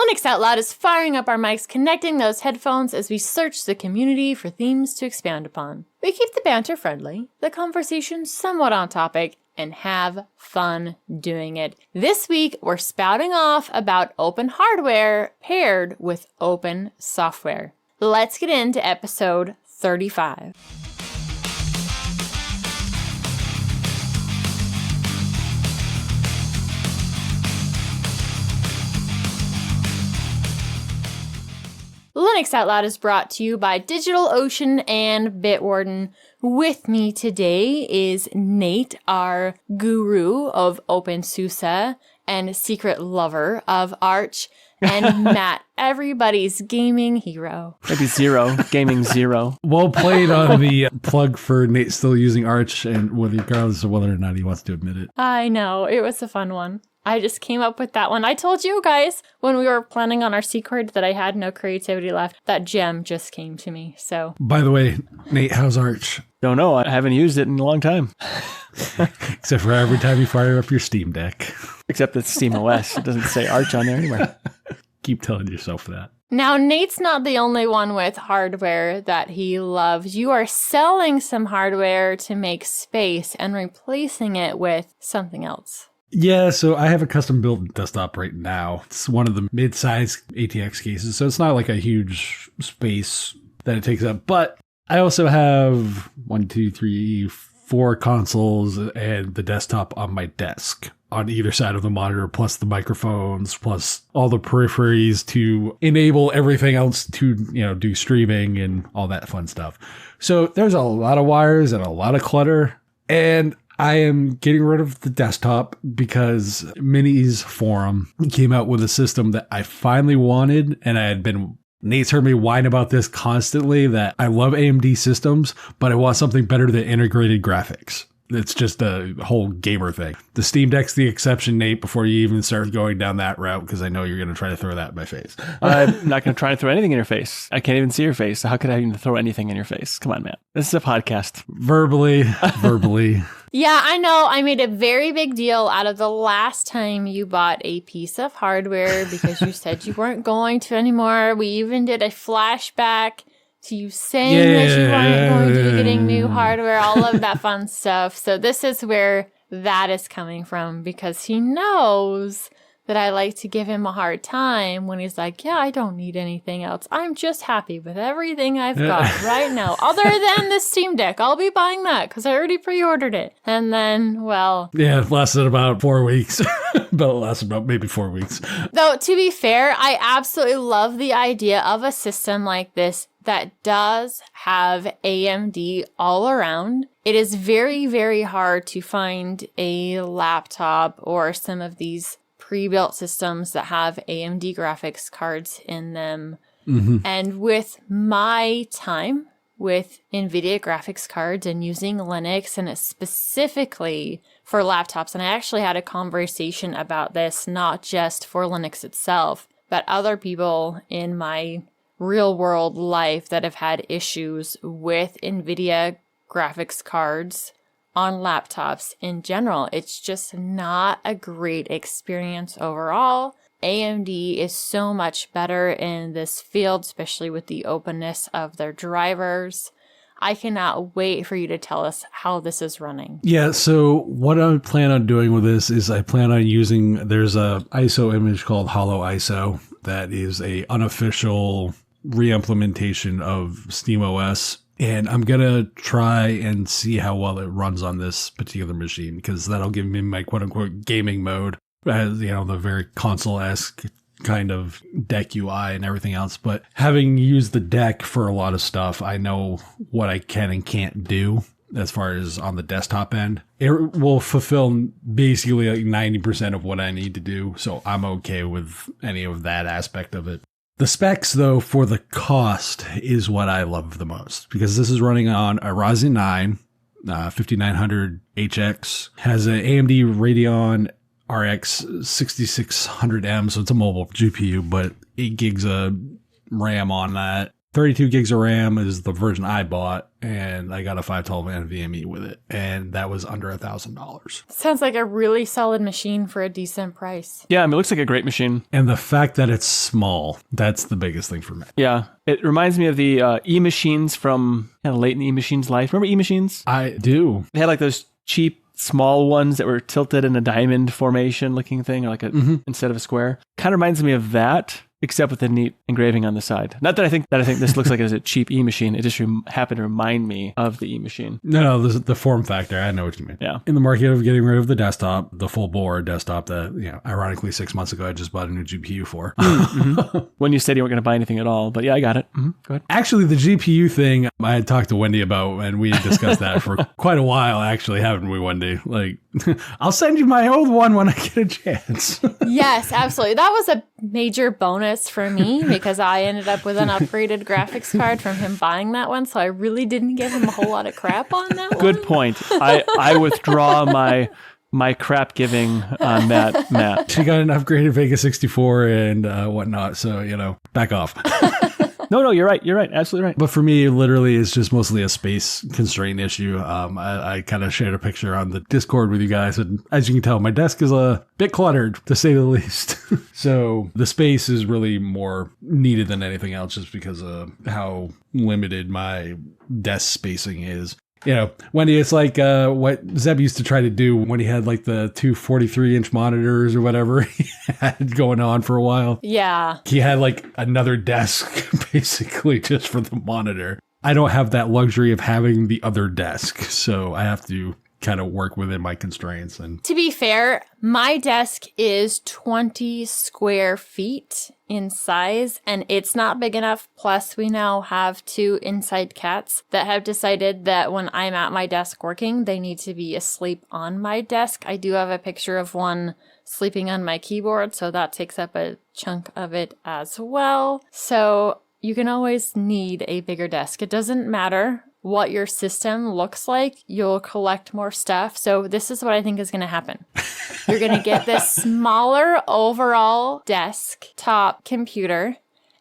Linux Out Loud is firing up our mics, connecting those headphones as we search the community for themes to expound upon. We keep the banter friendly, the conversation somewhat on topic, and have fun doing it. This week, we're spouting off about open hardware paired with open software. Let's get into episode 35. Linux Out Loud is brought to you by DigitalOcean and Bitwarden. With me today is Nate, our guru of OpenSUSE and secret lover of Arch, and Matt, everybody's gaming hero. Maybe zero, gaming zero. Well played on the plug for Nate still using Arch, and regardless of whether or not he wants to admit it. I know, it was a fun one. I just came up with that one. I told you guys when we were planning on our C chord that I had no creativity left. That gem just came to me, so. By the way, Nate, how's Arch? Don't know. I haven't used it in a long time. Except for every time you fire up your Steam Deck. Except it's Steam OS. It doesn't say Arch on there anywhere. Keep telling yourself that. Now, Nate's not the only one with hardware that he loves. You are selling some hardware to make space and replacing it with something else. Yeah, so I have a custom built desktop right now. It's one of the mid-size ATX cases, so it's not like a huge space that it takes up. But I also have 4 consoles and the desktop on my desk on either side of the monitor, plus the microphones, plus all the peripheries to enable everything else to, do streaming and all that fun stuff. So there's a lot of wires and a lot of clutter, and I am getting rid of the desktop because Minis Forum came out with a system that I finally wanted, and Nate's heard me whine about this constantly, that I love AMD systems, but I want something better than integrated graphics. It's just a whole gamer thing. The Steam Deck's the exception, Nate, before you even start going down that route, because I know you're going to try to throw that in my face. I'm not going to try to throw anything in your face. I can't even see your face. So how could I even throw anything in your face? Come on, man. This is a podcast. Verbally. Yeah, I know. I made a very big deal out of the last time you bought a piece of hardware because you said you weren't going to anymore. We even did a flashback to you saying that you weren't going to be getting new hardware, all of that fun stuff. So this is where that is coming from, because he knows that I like to give him a hard time when he's like, yeah, I don't need anything else. I'm just happy with everything I've got right now. Other than the Steam Deck, I'll be buying that because I already pre-ordered it. And then, well... Yeah, it lasted about 4 weeks. But it lasted about maybe 4 weeks. Though, to be fair, I absolutely love the idea of a system like this that does have AMD all around. It is very, very hard to find a laptop or some of these pre-built systems that have AMD graphics cards in them. Mm-hmm. And with my time with NVIDIA graphics cards and using Linux, and it's specifically for laptops, and I actually had a conversation about this, not just for Linux itself, but other people in my real world life that have had issues with NVIDIA graphics cards on laptops in general. It's just not a great experience overall. AMD is so much better in this field, especially with the openness of their drivers. I cannot wait for you to tell us how this is running. Yeah, so what I plan on doing with this is I plan on using, there's a ISO image called Hollow ISO that is a unofficial re-implementation of SteamOS. And I'm going to try and see how well it runs on this particular machine, because that'll give me my quote-unquote gaming mode, as the very console-esque kind of deck UI and everything else. But having used the deck for a lot of stuff, I know what I can and can't do as far as on the desktop end. It will fulfill basically like 90% of what I need to do, so I'm okay with any of that aspect of it. The specs, though, for the cost is what I love the most, because this is running on a Ryzen 9 5900HX, has an AMD Radeon RX 6600M, so it's a mobile GPU, but 8 gigs of RAM on that. 32 gigs of RAM is the version I bought, and I got a 512 NVMe with it, and that was under $1,000. Sounds like a really solid machine for a decent price. Yeah, I mean, it looks like a great machine. And the fact that it's small, that's the biggest thing for me. Yeah, it reminds me of the e-machines from kind of late in e-machines life. Remember e-machines? I do. They had like those cheap small ones that were tilted in a diamond formation looking thing, or like a instead of a square. Kind of reminds me of that, except with a neat engraving on the side. Not that I think this looks like it's a cheap e-machine. It just happened to remind me of the e-machine. No, the form factor. I know what you mean. Yeah. In the market of getting rid of the desktop, the full bore desktop that, ironically 6 months ago I just bought a new GPU for. When you said you weren't going to buy anything at all, but yeah, I got it. Go ahead. Actually, the GPU thing I had talked to Wendy about, and we had discussed that for quite a while, actually, haven't we, Wendy? Like, I'll send you my old one when I get a chance. Yes, absolutely. That was a major bonus for me because I ended up with an upgraded graphics card from him buying that one. So I really didn't give him a whole lot of crap on that one. Good point. I withdraw my crap giving on that, Matt. She got an upgraded Vega 64 and whatnot. So, back off. No, you're right. You're right. Absolutely right. But for me, literally, it's just mostly a space constraint issue. I kind of shared a picture on the Discord with you guys. And as you can tell, my desk is a bit cluttered, to say the least. So the space is really more needed than anything else just because of how limited my desk spacing is. Wendy, it's like what Zeb used to try to do when he had like the two 43-inch monitors or whatever he had going on for a while. Yeah. He had like another desk basically just for the monitor. I don't have that luxury of having the other desk, so I have to kind of work within my constraints. And to be fair, my desk is 20 square feet in size, and it's not big enough. Plus, we now have 2 inside cats that have decided that when I'm at my desk working, they need to be asleep on my desk. I do have a picture of one sleeping on my keyboard, so that takes up a chunk of it as well. So you can always need a bigger desk. It doesn't matter what your system looks like, you'll collect more stuff. So this is what I think is going to happen. You're going to get this smaller overall desktop computer,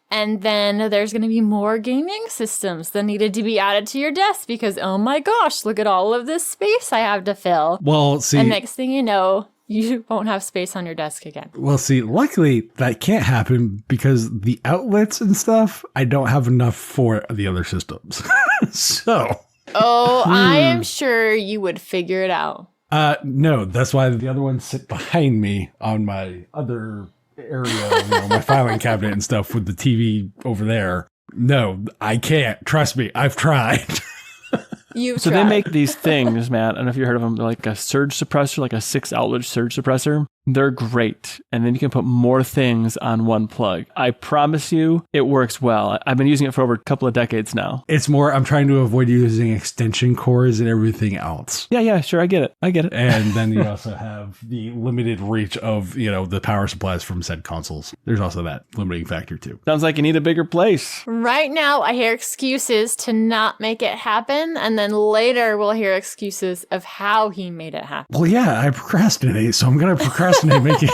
and then there's going to be more gaming systems that needed to be added to your desk because, oh my gosh, look at all of this space I have to fill. Well, see, and next thing you know, you won't have space on your desk again. Well, see, luckily that can't happen because the outlets and stuff, I don't have enough for the other systems. So. Oh, I am sure you would figure it out. No, that's why the other ones sit behind me on my other area, my filing cabinet and stuff with the TV over there. No, I can't. Trust me, I've tried. You've So tried. they make these things, Matt. I don't know if you heard of them. They're like a surge suppressor, like a 6-outlet surge suppressor. They're great. And then you can put more things on one plug. I promise you, it works well. I've been using it for over a couple of decades now. It's more, I'm trying to avoid using extension cords and everything else. Yeah, sure. I get it. And then you also have the limited reach of, the power supplies from said consoles. There's also that limiting factor too. Sounds like you need a bigger place. Right now, I hear excuses to not make it happen, and then later we'll hear excuses of how he made it happen. Well, yeah, I procrastinate, so I'm going to procrastinate making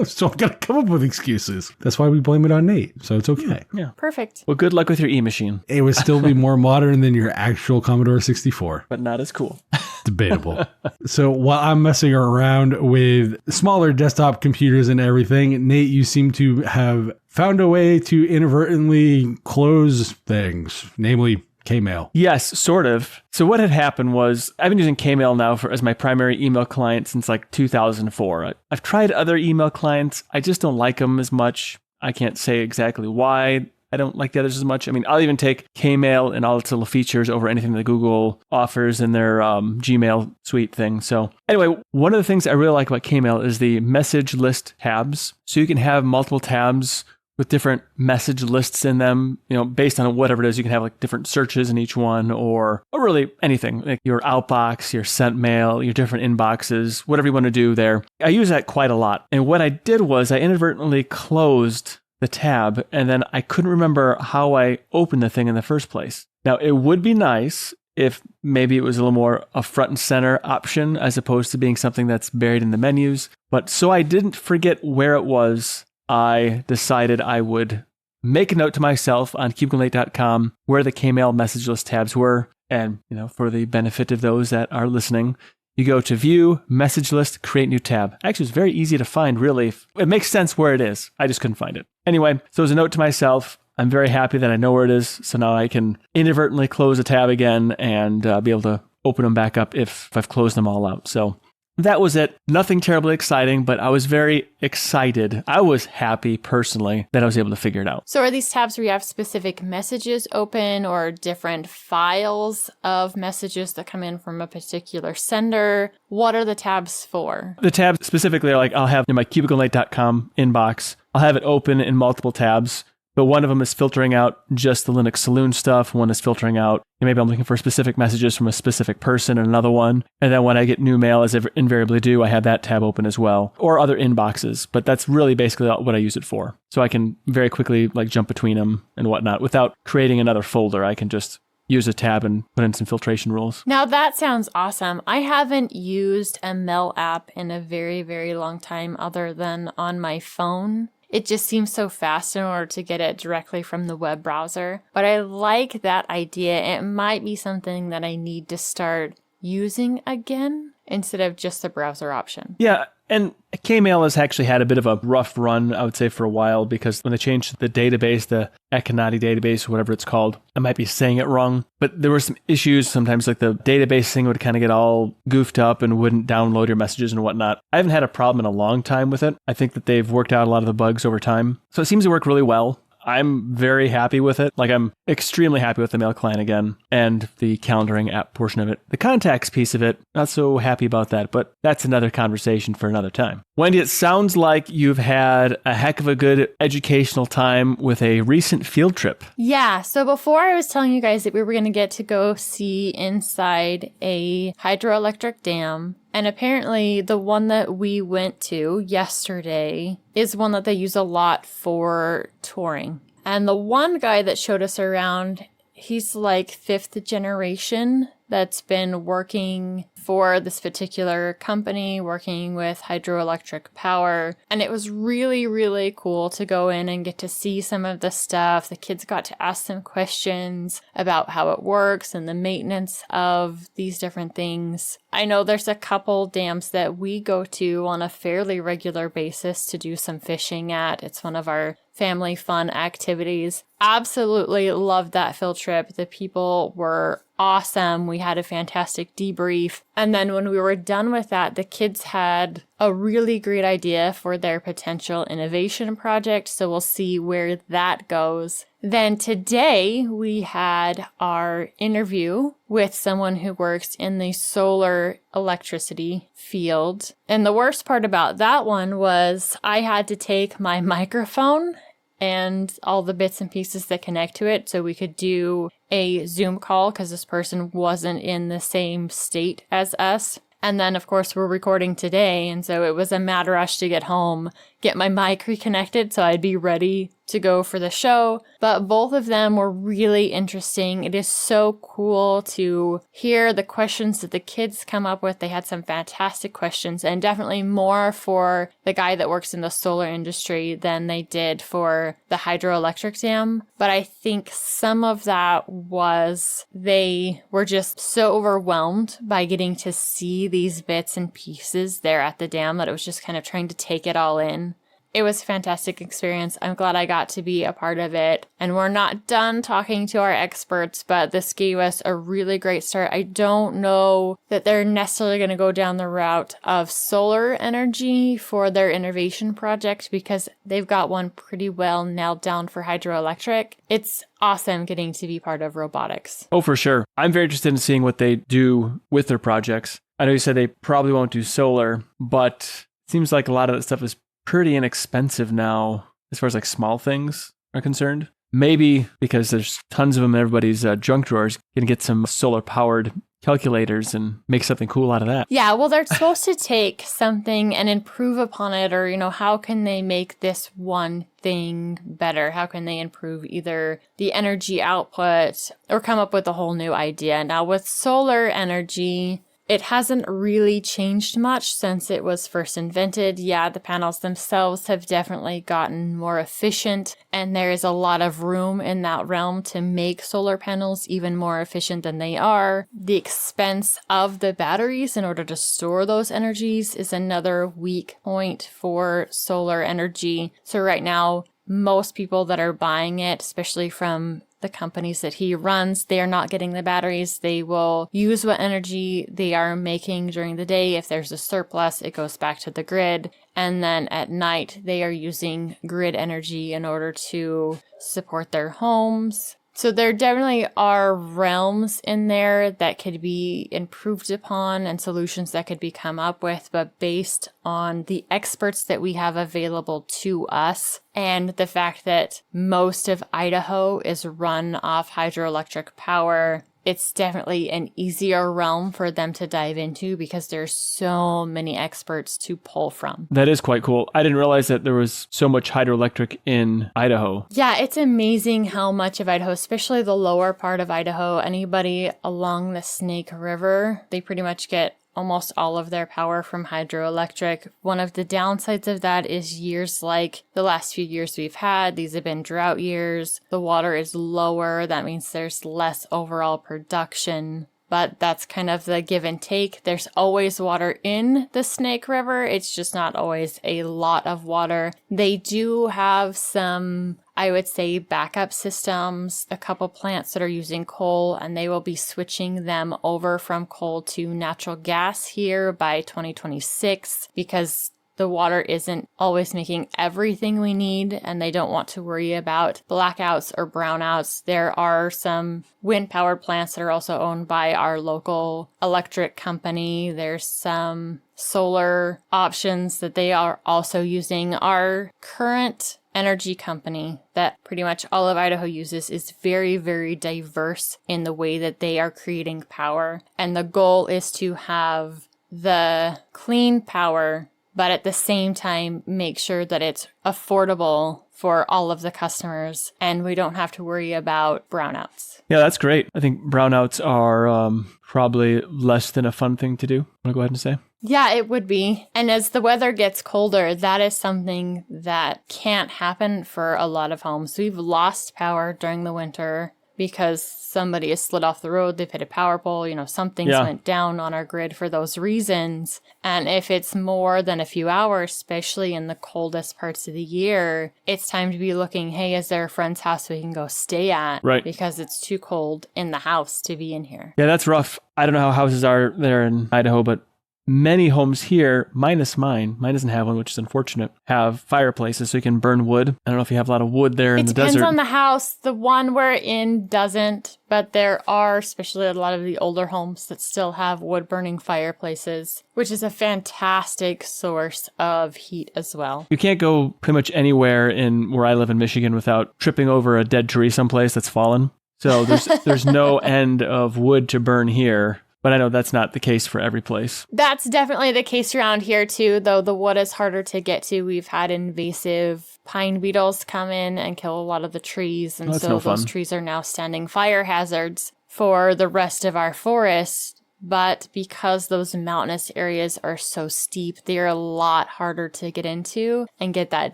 so I'm going to come up with excuses. That's why we blame it on Nate, so it's okay. Yeah. Perfect. Well, good luck with your e-machine, It would still be more modern than your actual Commodore 64. but not as cool. Debatable. So while I'm messing around with smaller desktop computers and everything, Nate, you seem to have found a way to inadvertently close things, namely Kmail. Yes, sort of. So what had happened was I've been using Kmail now as my primary email client since like 2004. I've tried other email clients. I just don't like them as much. I can't say exactly why I don't like the others as much. I mean, I'll even take Kmail and all its little features over anything that Google offers in their Gmail suite thing. So anyway, one of the things I really like about Kmail is the message list tabs. So you can have multiple tabs with different message lists in them, based on whatever it is. You can have like different searches in each one or really anything, like your outbox, your sent mail, your different inboxes, whatever you want to do there. I use that quite a lot. And what I did was I inadvertently closed the tab and then I couldn't remember how I opened the thing in the first place. Now, it would be nice if maybe it was a little more a front and center option as opposed to being something that's buried in the menus. But so I didn't forget where it was, I decided I would make a note to myself on cubicleNate.com where the Kmail message list tabs were. And, for the benefit of those that are listening, you go to View, Message List, Create New Tab. Actually, it's very easy to find, really. It makes sense where it is. I just couldn't find it. Anyway, so as a note to myself, I'm very happy that I know where it is. So now I can inadvertently close a tab again and be able to open them back up if I've closed them all out. So that was it. Nothing terribly exciting, but I was very excited. I was happy personally that I was able to figure it out. So are these tabs where you have specific messages open or different files of messages that come in from a particular sender? What are the tabs for? The tabs specifically are like, I'll have in my cubicleNate.com inbox, I'll have it open in multiple tabs. But one of them is filtering out just the Linux Saloon stuff. One is filtering out, maybe I'm looking for specific messages from a specific person, and another one. And then when I get new mail, as I invariably do, I have that tab open as well, or other inboxes. But that's really basically what I use it for. So I can very quickly jump between them and whatnot without creating another folder. I can just use a tab and put in some filtration rules. Now that sounds awesome. I haven't used a mail app in a very, very long time other than on my phone. It just seems so fast in order to get it directly from the web browser. But I like that idea. It might be something that I need to start using again instead of just the browser option. Yeah, and Kmail has actually had a bit of a rough run, I would say, for a while, because when they changed the database, the Ekanati database, whatever it's called, I might be saying it wrong, but there were some issues. Sometimes the database thing would kind of get all goofed up and wouldn't download your messages and whatnot. I haven't had a problem in a long time with it. I think that they've worked out a lot of the bugs over time. So it seems to work really well. I'm very happy with it. I'm extremely happy with the mail client again and the calendaring app portion of it. The contacts piece of it, not so happy about that, but that's another conversation for another time. Wendy, it sounds like you've had a heck of a good educational time with a recent field trip. Yeah, so before I was telling you guys that we were going to get to go see inside a hydroelectric dam. And apparently the one that we went to yesterday is one that they use a lot for touring. And the one guy that showed us around, he's like 5th generation that's been working for this particular company, working with hydroelectric power. And it was really, really cool to go in and get to see some of the stuff. The kids got to ask some questions about how it works and the maintenance of these different things. I know there's a couple dams that we go to on a fairly regular basis to do some fishing at. It's one of our family fun activities. Absolutely loved that field trip. The people were awesome. We had a fantastic debrief. And then when we were done with that, the kids had a really great idea for their potential innovation project. So we'll see where that goes. Then today we had our interview with someone who works in the solar electricity field. And the worst part about that one was I had to take my microphone and all the bits and pieces that connect to it so we could do a Zoom call because this person wasn't in the same state as us. And then, of course, we're recording today, and so it was a mad rush to get home, get my mic reconnected so I'd be ready to go for the show. But both of them were really interesting. It is so cool to hear the questions that the kids come up with. They had some fantastic questions, and definitely more for the guy that works in the solar industry than they did for the hydroelectric dam. But I think some of that was they were just so overwhelmed by getting to see these bits and pieces there at the dam that it was just kind of trying to take it all in. It was a fantastic experience. I'm glad I got to be a part of it. And we're not done talking to our experts, but this gave us a really great start. I don't know that they're necessarily going to go down the route of solar energy for their innovation project because they've got one pretty well nailed down for hydroelectric. It's awesome getting to be part of robotics. Oh, for sure. I'm very interested in seeing what they do with their projects. I know you said they probably won't do solar, but it seems like a lot of that stuff is pretty inexpensive now as far as small things are concerned. Maybe because there's tons of them in everybody's junk drawers, you can get some solar powered calculators and make something cool out of that. Yeah, well, they're supposed to take something and improve upon it, or, how can they make this one thing better? How can they improve either the energy output or come up with a whole new idea? Now, with solar energy, It hasn't really changed much since it was first invented. Yeah, the panels themselves have definitely gotten more efficient, and there is a lot of room in that realm to make solar panels even more efficient than they are. The expense of the batteries in order to store those energies is another weak point for solar energy. So right now, most people that are buying it, especially from the companies that he runs, they are not getting the batteries. They will use what energy they are making during the day. If there's a surplus, it goes back to the grid. And then at night, they are using grid energy in order to support their homes. So there definitely are realms in there that could be improved upon and solutions that could be come up with, but based on the experts that we have available to us and the fact that most of Idaho is run off hydroelectric power, it's definitely an easier realm for them to dive into because there's so many experts to pull from. That is quite cool. I didn't realize that there was so much hydroelectric in Idaho. Yeah, it's amazing how much of Idaho, especially the lower part of Idaho, anybody along the Snake River, they pretty much get almost all of their power from hydroelectric. One of the downsides of that is years like the last few years we've had. These have been drought years. The water is lower. That means there's less overall production. But that's kind of the give and take. There's always water in the Snake River. It's just not always a lot of water. They do have some, I would say, backup systems, a couple plants that are using coal, and they will be switching them over from coal to natural gas here by 2026 because the water isn't always making everything we need, and they don't want to worry about blackouts or brownouts. There are some wind-powered plants that are also owned by our local electric company. There's some solar options that they are also using. Our current energy company that pretty much all of Idaho uses is very, very diverse in the way that they are creating power. And the goal is to have the clean power, but at the same time, make sure that it's affordable for all of the customers and we don't have to worry about brownouts. Yeah, that's great. I think brownouts are probably less than a fun thing to do. Want to go ahead and say? Yeah, it would be. And as the weather gets colder, that is something that can't happen for a lot of homes. We've lost power during the winter because somebody has slid off the road, they've hit a power pole, something's went down on our grid for those reasons. And if it's more than a few hours, especially in the coldest parts of the year, it's time to be looking, hey, is there a friend's house we can go stay at? Right. Because it's too cold in the house to be in here. Yeah, that's rough. I don't know how houses are there in Idaho, but many homes here, minus mine doesn't have one, which is unfortunate, have fireplaces so you can burn wood. I don't know if you have a lot of wood there in the desert. It depends on the house. The one we're in doesn't, but there are, especially a lot of the older homes that still have wood-burning fireplaces, which is a fantastic source of heat as well. You can't go pretty much anywhere in where I live in Michigan without tripping over a dead tree someplace that's fallen. So there's no end of wood to burn here. But I know that's not the case for every place. That's definitely the case around here too, though the wood is harder to get to. We've had invasive pine beetles come in and kill a lot of the trees. And so those trees are now standing fire hazards for the rest of our forest. But because those mountainous areas are so steep, they're a lot harder to get into and get that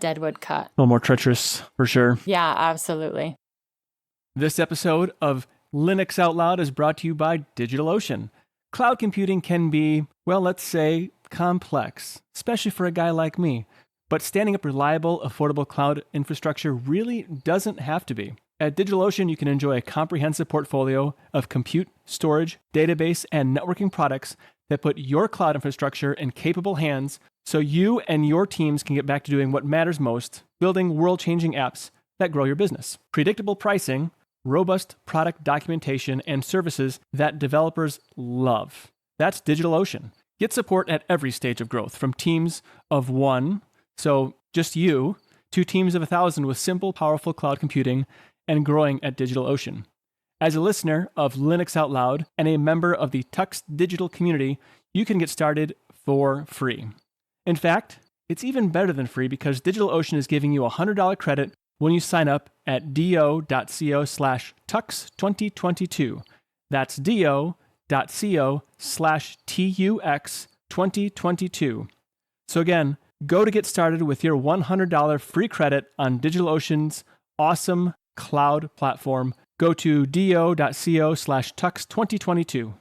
dead wood cut. A little more treacherous, for sure. Yeah, absolutely. This episode of Linux Out Loud is brought to you by DigitalOcean. Cloud computing can be, well, let's say, complex, especially for a guy like me. But standing up reliable, affordable cloud infrastructure really doesn't have to be. At DigitalOcean, you can enjoy a comprehensive portfolio of compute, storage, database, and networking products that put your cloud infrastructure in capable hands so you and your teams can get back to doing what matters most, building world-changing apps that grow your business. Predictable pricing, robust product documentation, and services that developers love. That's DigitalOcean. Get support at every stage of growth, from teams of one, so just you, to teams of 1,000 with simple, powerful cloud computing and growing at DigitalOcean. As a listener of Linux Out Loud and a member of the Tux Digital community, you can get started for free. In fact, it's even better than free because DigitalOcean is giving you a $100 credit when you sign up at do.co/tux2022. That's do.co/tux do.co/TUX2022. So again, go to get started with your $100 free credit on DigitalOcean's awesome cloud platform. Go to do.co/tux2022.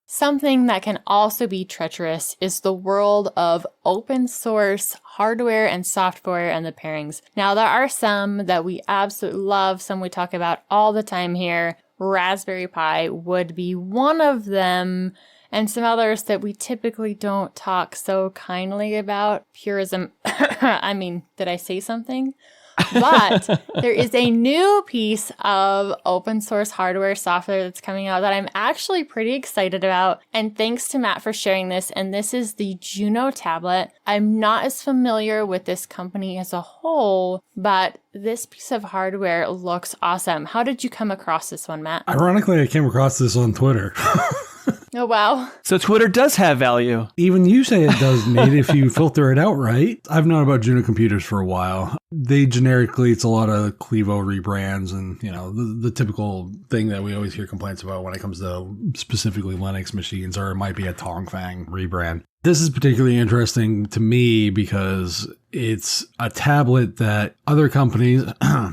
Something that can also be treacherous is the world of open source hardware and software and the pairings. Now, there are some that we absolutely love, some we talk about all the time here. Raspberry Pi would be one of them, and some others that we typically don't talk so kindly about. Purism. I mean, did I say something? But there is a new piece of open source hardware software that's coming out that I'm actually pretty excited about. And thanks to Matt for sharing this. And this is the Juno tablet. I'm not as familiar with this company as a whole, but this piece of hardware looks awesome. How did you come across this one, Matt? Ironically, I came across this on Twitter. Oh, wow. So Twitter does have value. Even you say it does, Nate, if you filter it out right. I've known about Juno computers for a while. They generically, it's a lot of Clevo rebrands and, the typical thing that we always hear complaints about when it comes to specifically Linux machines, or it might be a Tongfang rebrand. This is particularly interesting to me because it's a tablet that other companies,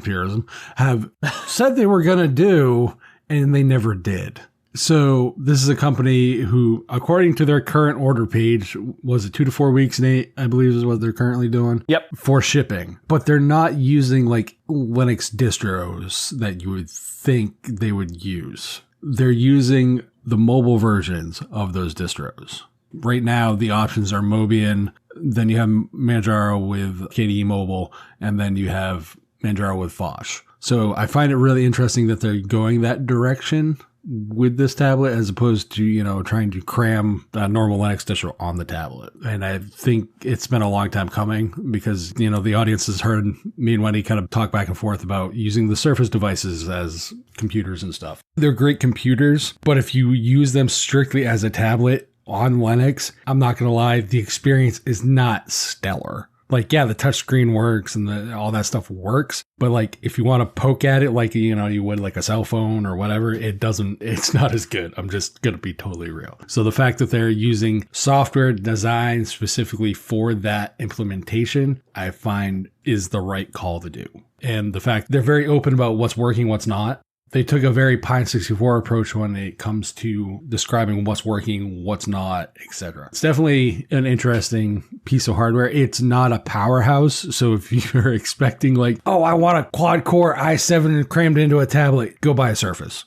Purism, have said they were going to do, and they never did. So this is a company who, according to their current order page, was it 2 to 4 weeks, Nate, I believe is what they're currently doing? Yep. For shipping. But they're not using like Linux distros that you would think they would use. They're using the mobile versions of those distros. Right now, the options are Mobian, then you have Manjaro with KDE Mobile, and then you have Manjaro with Phosh. So I find it really interesting that they're going that direction with this tablet as opposed to, trying to cram a normal Linux distro on the tablet. And I think it's been a long time coming because, the audience has heard me and Wendy kind of talk back and forth about using the Surface devices as computers and stuff. They're great computers, but if you use them strictly as a tablet on Linux, I'm not going to lie, the experience is not stellar. Like, yeah, the touchscreen works and all that stuff works. But like, if you want to poke at it like, you would like a cell phone or whatever, it's not as good. I'm just going to be totally real. So the fact that they're using software designed specifically for that implementation, I find is the right call to do. And the fact they're very open about what's working, what's not. They took a very Pine 64 approach when it comes to describing what's working, what's not, etc. It's definitely an interesting piece of hardware. It's not a powerhouse. So if you're expecting like, oh, I want a quad core i7 crammed into a tablet, go buy a Surface.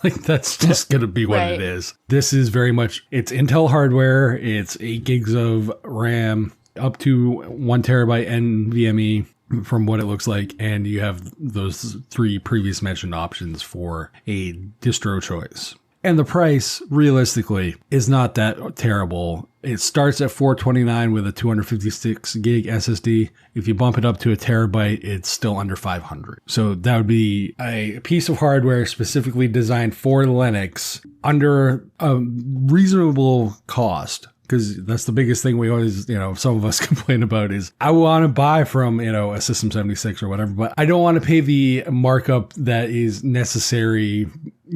Like that's just going to be what it is. This is very much, it's Intel hardware. It's 8 gigs of RAM, up to 1 terabyte NVMe. From what it looks like, and you have those 3 previous mentioned options for a distro choice. And the price, realistically, is not that terrible. It starts at $429 with a 256 gig SSD. If you bump it up to a terabyte, it's still under $500. So that would be a piece of hardware specifically designed for Linux under a reasonable cost. Because that's the biggest thing we always, some of us complain about is I want to buy from, a System 76 or whatever, but I don't want to pay the markup that is necessary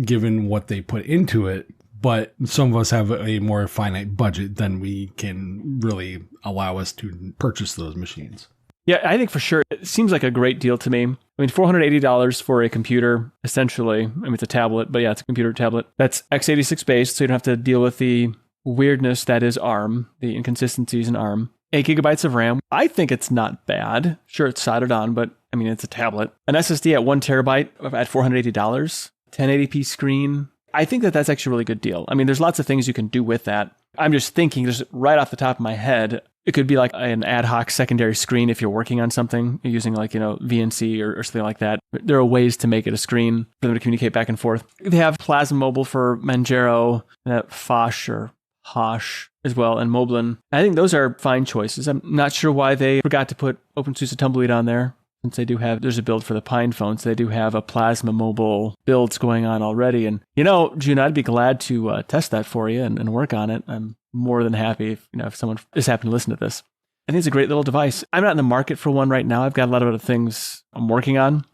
given what they put into it. But some of us have a more finite budget than we can really allow us to purchase those machines. Yeah, I think for sure. It seems like a great deal to me. I mean, $480 for a computer, essentially. I mean, it's a tablet, but yeah, it's a computer tablet. That's x86 based, so you don't have to deal with the weirdness that is ARM, the inconsistencies in ARM. 8 gigabytes of RAM. I think it's not bad. Sure, it's soldered on, but I mean, it's a tablet. An SSD at 1 terabyte at $480, 1080p screen. I think that that's actually a really good deal. I mean, there's lots of things you can do with that. I'm just thinking, just right off the top of my head, it could be like an ad hoc secondary screen if you're working on something, using like, VNC or something like that. There are ways to make it a screen for them to communicate back and forth. They have Plasma Mobile for Manjaro, Phosh or Hosh as well, and Moblin. I think those are fine choices. I'm not sure why they forgot to put OpenSUSE Tumbleweed on there, since they do have, there's a build for the Pine phone, so they do have a Plasma Mobile builds going on already. And, June, I'd be glad to test that for you and work on it. I'm more than happy if someone is happening to listen to this. I think it's a great little device. I'm not in the market for one right now. I've got a lot of other things I'm working on,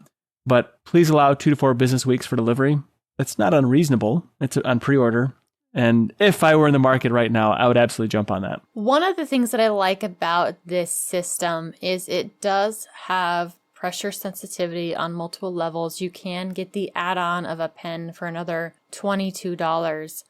but please allow 2 to 4 business weeks for delivery. That's not unreasonable. It's on pre-order. And if I were in the market right now, I would absolutely jump on that. One of the things that I like about this system is it does have pressure sensitivity on multiple levels. You can get the add-on of a pen for another $22.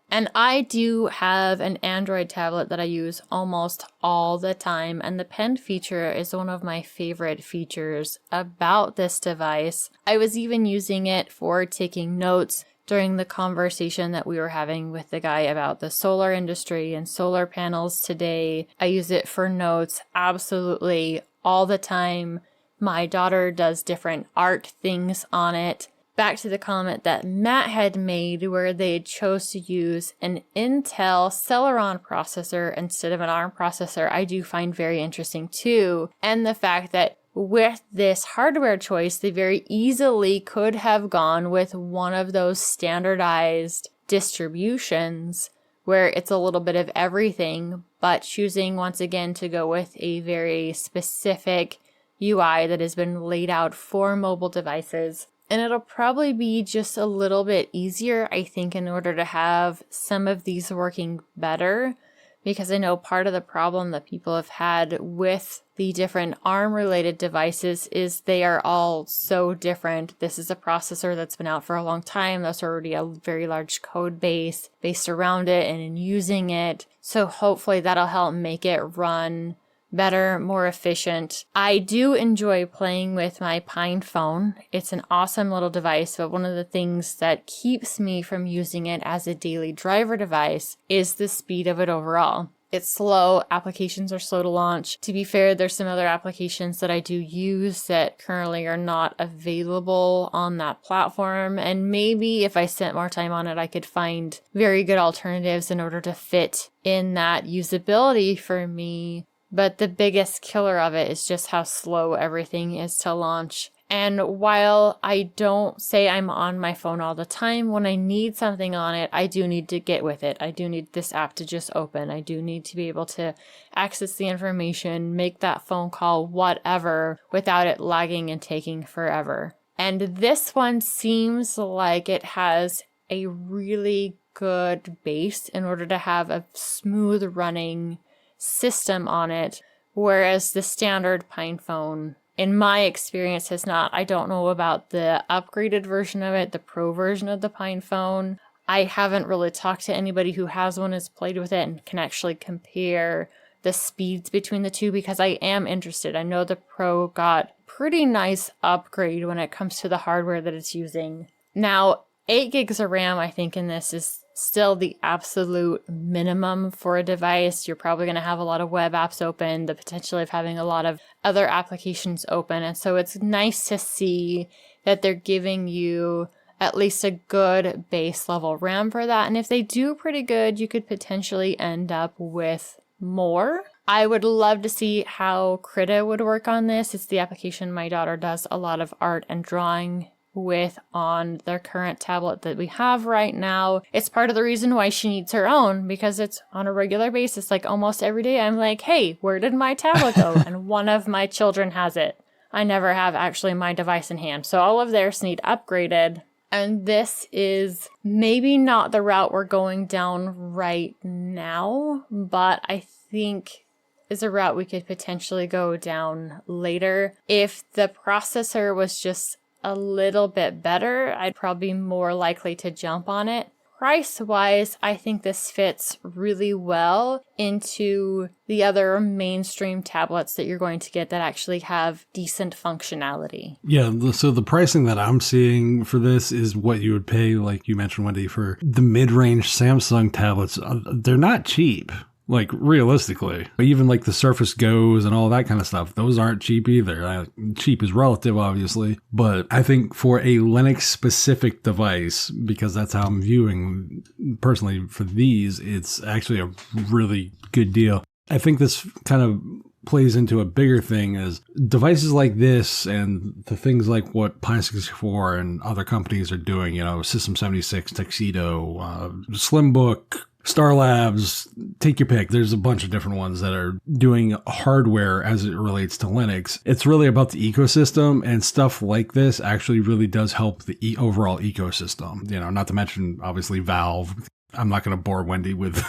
And I do have an Android tablet that I use almost all the time, and the pen feature is one of my favorite features about this device. I was even using it for taking notes during the conversation that we were having with the guy about the solar industry and solar panels today. I use it for notes absolutely all the time. My daughter does different art things on it. Back to the comment that Matt had made where they chose to use an Intel Celeron processor instead of an ARM processor, I do find very interesting too. And the fact that with this hardware choice, they very easily could have gone with one of those standardized distributions where it's a little bit of everything, but choosing once again to go with a very specific UI that has been laid out for mobile devices. And it'll probably be just a little bit easier, I think, in order to have some of these working better. Because I know part of the problem that people have had with the different ARM-related devices is they are all so different. This is a processor that's been out for a long time. There's already a very large code base based around it and in using it. So hopefully that'll help make it run better, more efficient. I do enjoy playing with my Pine phone. It's an awesome little device, but one of the things that keeps me from using it as a daily driver device is the speed of it overall. It's slow. Applications are slow to launch. To be fair, there's some other applications that I do use that currently are not available on that platform. And maybe if I spent more time on it, I could find very good alternatives in order to fit in that usability for me. But the biggest killer of it is just how slow everything is to launch. And while I don't say I'm on my phone all the time, when I need something on it, I do need to get with it. I do need this app to just open. I do need to be able to access the information, make that phone call, whatever, without it lagging and taking forever. And this one seems like it has a really good base in order to have a smooth running system on it, whereas the standard Pine phone, in my experience, has not. I don't know about the upgraded version of it, the pro version of the Pine phone. I haven't really talked to anybody who has one, has played with it, and can actually compare the speeds between the two because I am interested. I know the Pro got pretty nice upgrade when it comes to the hardware that it's using. Now, 8 gigs of RAM, I think, in this is still the absolute minimum for a device. You're probably going to have a lot of web apps open, the potential of having a lot of other applications open. And so it's nice to see that they're giving you at least a good base level RAM for that. And if they do pretty good, you could potentially end up with more. I would love to see how Krita would work on this. It's the application my daughter does a lot of art and drawing with on their current tablet that we have right now. It's part of the reason why she needs her own, because it's on a regular basis. Like almost every day I'm like, hey, where did my tablet go? And one of my children has it. I never have actually my device in hand. So all of theirs need upgraded. And this is maybe not the route we're going down right now, but I think is a route we could potentially go down later. If the processor was just a little bit better, I'd probably be more likely to jump on it. Price-wise, I think this fits really well into the other mainstream tablets that you're going to get that actually have decent functionality. Yeah, so the pricing that I'm seeing for this is what you would pay, like you mentioned, Wendy, for the mid-range Samsung tablets. They're not cheap. Like, realistically, even like the Surface Go's and all that kind of stuff, those aren't cheap either. Cheap is relative, obviously, but I think for a Linux-specific device, because that's how I'm viewing personally for these, it's actually a really good deal. I think this kind of plays into a bigger thing as devices like this and the things like what Pi 64 and other companies are doing, you know, System 76, Tuxedo, Slimbook, Star Labs, take your pick. There's a bunch of different ones that are doing hardware as it relates to Linux. It's really about the ecosystem, and stuff like this actually really does help the overall ecosystem. You know, not to mention, obviously, Valve. I'm not going to bore Wendy with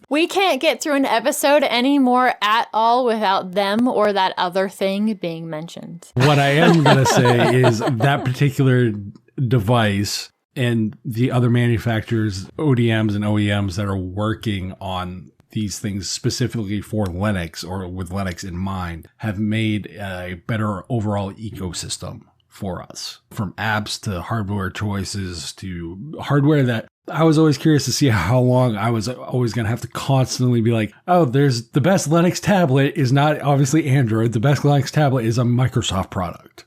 We can't get through an episode anymore at all without them or that other thing being mentioned. What I am going to say is that particular device and the other manufacturers, ODMs and OEMs that are working on these things specifically for Linux or with Linux in mind have made a better overall ecosystem for us, from apps to hardware choices to hardware that I was always curious to see how long I was always going to have to constantly be like, oh, there's the best Linux tablet is not obviously Android. The best Linux tablet is a Microsoft product.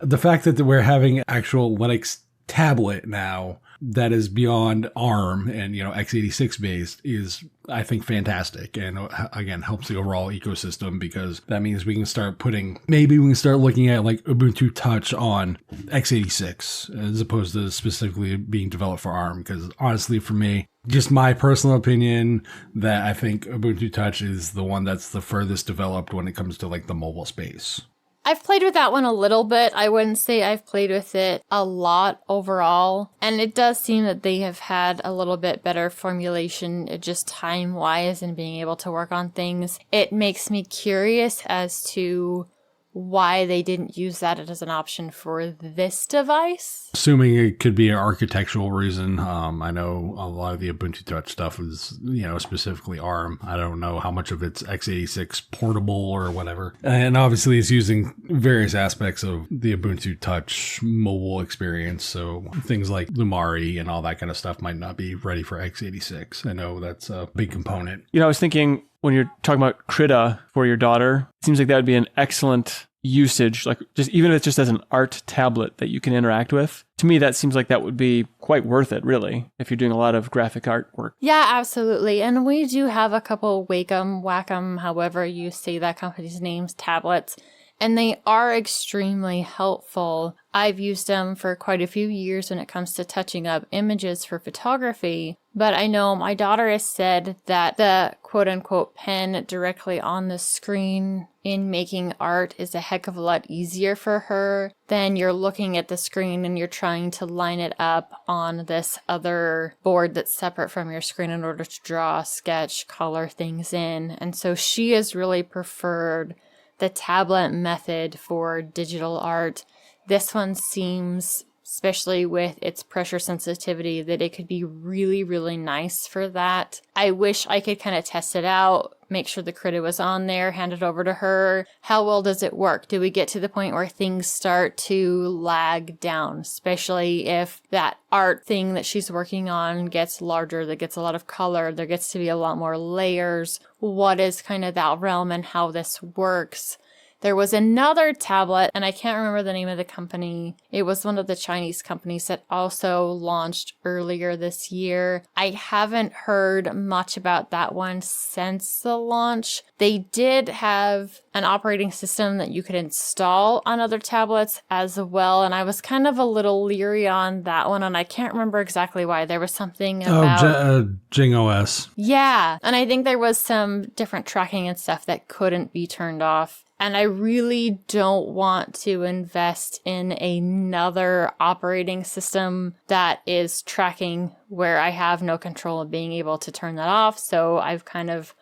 The fact that we're having actual Linux tablet now that is beyond ARM and, x86 based is, I think, fantastic. And again, helps the overall ecosystem because that means we can start looking at like Ubuntu Touch on x86 as opposed to specifically being developed for ARM. Because honestly, for me, just my personal opinion, that I think Ubuntu Touch is the one that's the furthest developed when it comes to like the mobile space. I've played with that one a little bit. I wouldn't say I've played with it a lot overall. And it does seem that they have had a little bit better formulation just time-wise and being able to work on things. It makes me curious as to why they didn't use that as an option for this device. Assuming it could be an architectural reason. I know a lot of the Ubuntu Touch stuff is, specifically ARM. I don't know how much of it's x86 portable or whatever. And obviously it's using various aspects of the Ubuntu Touch mobile experience. So things like Lumari and all that kind of stuff might not be ready for x86. I know that's a big component. I was thinking when you're talking about Krita for your daughter, it seems like that would be an excellent usage, like just even if it's just as an art tablet that you can interact with. To me, that seems like that would be quite worth it, really, if you're doing a lot of graphic artwork. Yeah, absolutely. And we do have a couple Wacom, however you say that company's names, tablets. And they are extremely helpful. I've used them for quite a few years when it comes to touching up images for photography. But I know my daughter has said that the quote-unquote pen directly on the screen in making art is a heck of a lot easier for her than you're looking at the screen and you're trying to line it up on this other board that's separate from your screen in order to draw, sketch, color things in. And so she has really preferred the tablet method for digital art. This one seems, especially with its pressure sensitivity, that it could be really, really nice for that. I wish I could kind of test it out, make sure the Krita was on there, hand it over to her. How well does it work? Do we get to the point where things start to lag down, especially if that art thing that she's working on gets larger, that gets a lot of color, there gets to be a lot more layers? What is kind of that realm and how this works? There was another tablet, and I can't remember the name of the company. It was one of the Chinese companies that also launched earlier this year. I haven't heard much about that one since the launch. They did have an operating system that you could install on other tablets as well, and I was kind of a little leery on that one, and I can't remember exactly why. There was something about... Jing OS. Yeah, and I think there was some different tracking and stuff that couldn't be turned off. And I really don't want to invest in another operating system that is tracking where I have no control of being able to turn that off. So I've kind of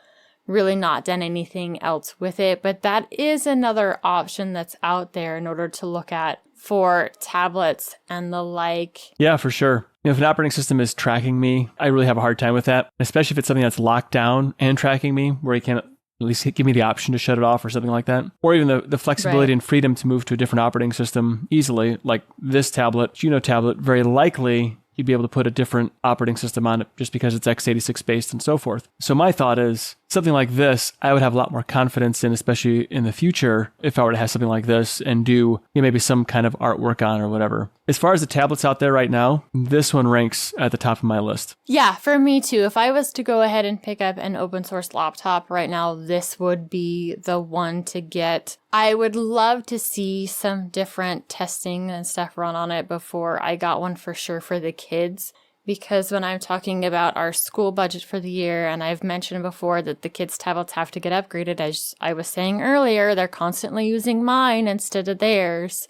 really not done anything else with it. But that is another option that's out there in order to look at for tablets and the like. Yeah, for sure. If an operating system is tracking me, I really have a hard time with that, especially if it's something that's locked down and tracking me where you can't at least give me the option to shut it off or something like that. Or even the flexibility and freedom to move to a different operating system easily, like this tablet, Juno tablet, very likely you'd be able to put a different operating system on it just because it's x86 based and so forth. So my thought is something like this, I would have a lot more confidence in, especially in the future, if I were to have something like this and do maybe some kind of artwork on or whatever. As far as the tablets out there right now, this one ranks at the top of my list. Yeah, for me too. If I was to go ahead and pick up an open source laptop right now, this would be the one to get. I would love to see some different testing and stuff run on it before I got one for sure for the kids. Because when I'm talking about our school budget for the year, and I've mentioned before that the kids' tablets have to get upgraded, as I was saying earlier, they're constantly using mine instead of theirs.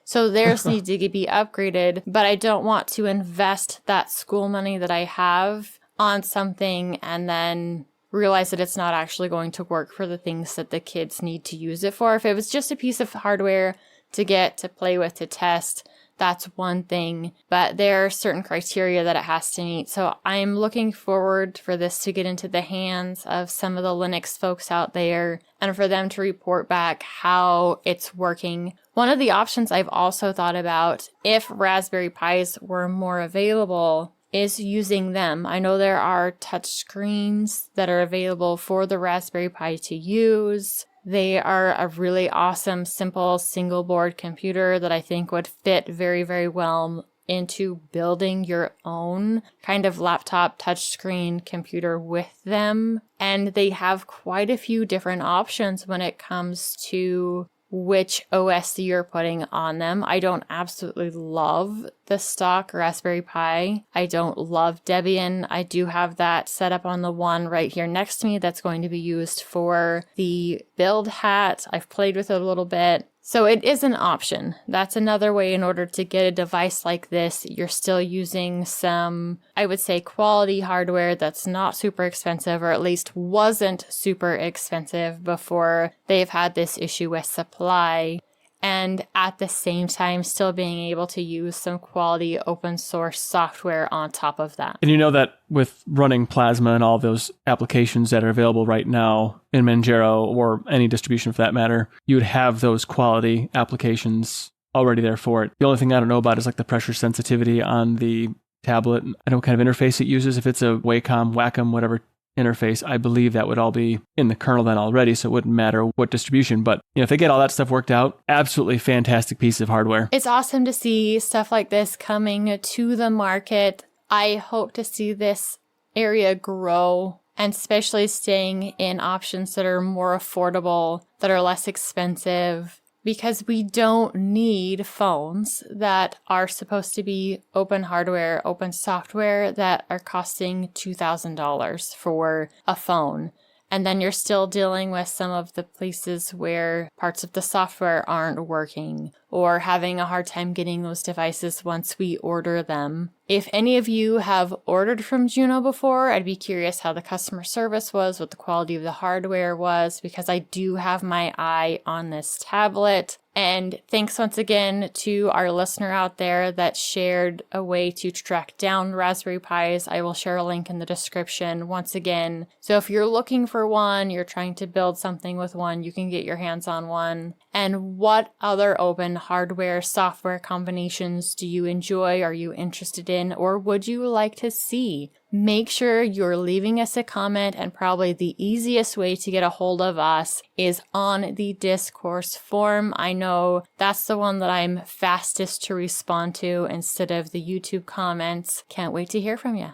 So theirs need to be upgraded, but I don't want to invest that school money that I have on something and then realize that it's not actually going to work for the things that the kids need to use it for. If it was just a piece of hardware to get, to play with, to test, that's one thing, but there are certain criteria that it has to meet. So I'm looking forward for this to get into the hands of some of the Linux folks out there and for them to report back how it's working. One of the options I've also thought about, if Raspberry Pis were more available, is using them. I know there are touch screens that are available for the Raspberry Pi to use. They are a really awesome, simple single board computer that I think would fit very, very well into building your own kind of laptop touchscreen computer with them. And they have quite a few different options when it comes to which OS you're putting on them. I don't absolutely love the stock Raspberry Pi. I don't love Debian. I do have that set up on the one right here next to me that's going to be used for the build hat. I've played with it a little bit. So it is an option. That's another way in order to get a device like this. You're still using some, I would say, quality hardware that's not super expensive, or at least wasn't super expensive before they've had this issue with supply. And at the same time, still being able to use some quality open source software on top of that. And you know that with running Plasma and all those applications that are available right now in Manjaro, or any distribution for that matter, you would have those quality applications already there for it. The only thing I don't know about is like the pressure sensitivity on the tablet. I don't know what kind of interface it uses. If it's a Wacom, whatever interface, I believe that would all be in the kernel then already, so it wouldn't matter what distribution. But if they get all that stuff worked out, absolutely fantastic piece of hardware. It's awesome to see stuff like this coming to the market. I hope to see this area grow, and especially staying in options that are more affordable, that are less expensive, because we don't need phones that are supposed to be open hardware, open software that are costing $2,000 for a phone. And then you're still dealing with some of the places where parts of the software aren't working, or having a hard time getting those devices once we order them. If any of you have ordered from Juno before, I'd be curious how the customer service was, what the quality of the hardware was, because I do have my eye on this tablet. And thanks once again to our listener out there that shared a way to track down Raspberry Pis. I will share a link in the description once again. So if you're looking for one, you're trying to build something with one, you can get your hands on one. And what other open hardware, software combinations do you enjoy? Are you interested in, or would you like to see? Make sure you're leaving us a comment, and probably the easiest way to get a hold of us is on the discourse form. I know that's the one that I'm fastest to respond to instead of the YouTube comments. Can't wait to hear from you.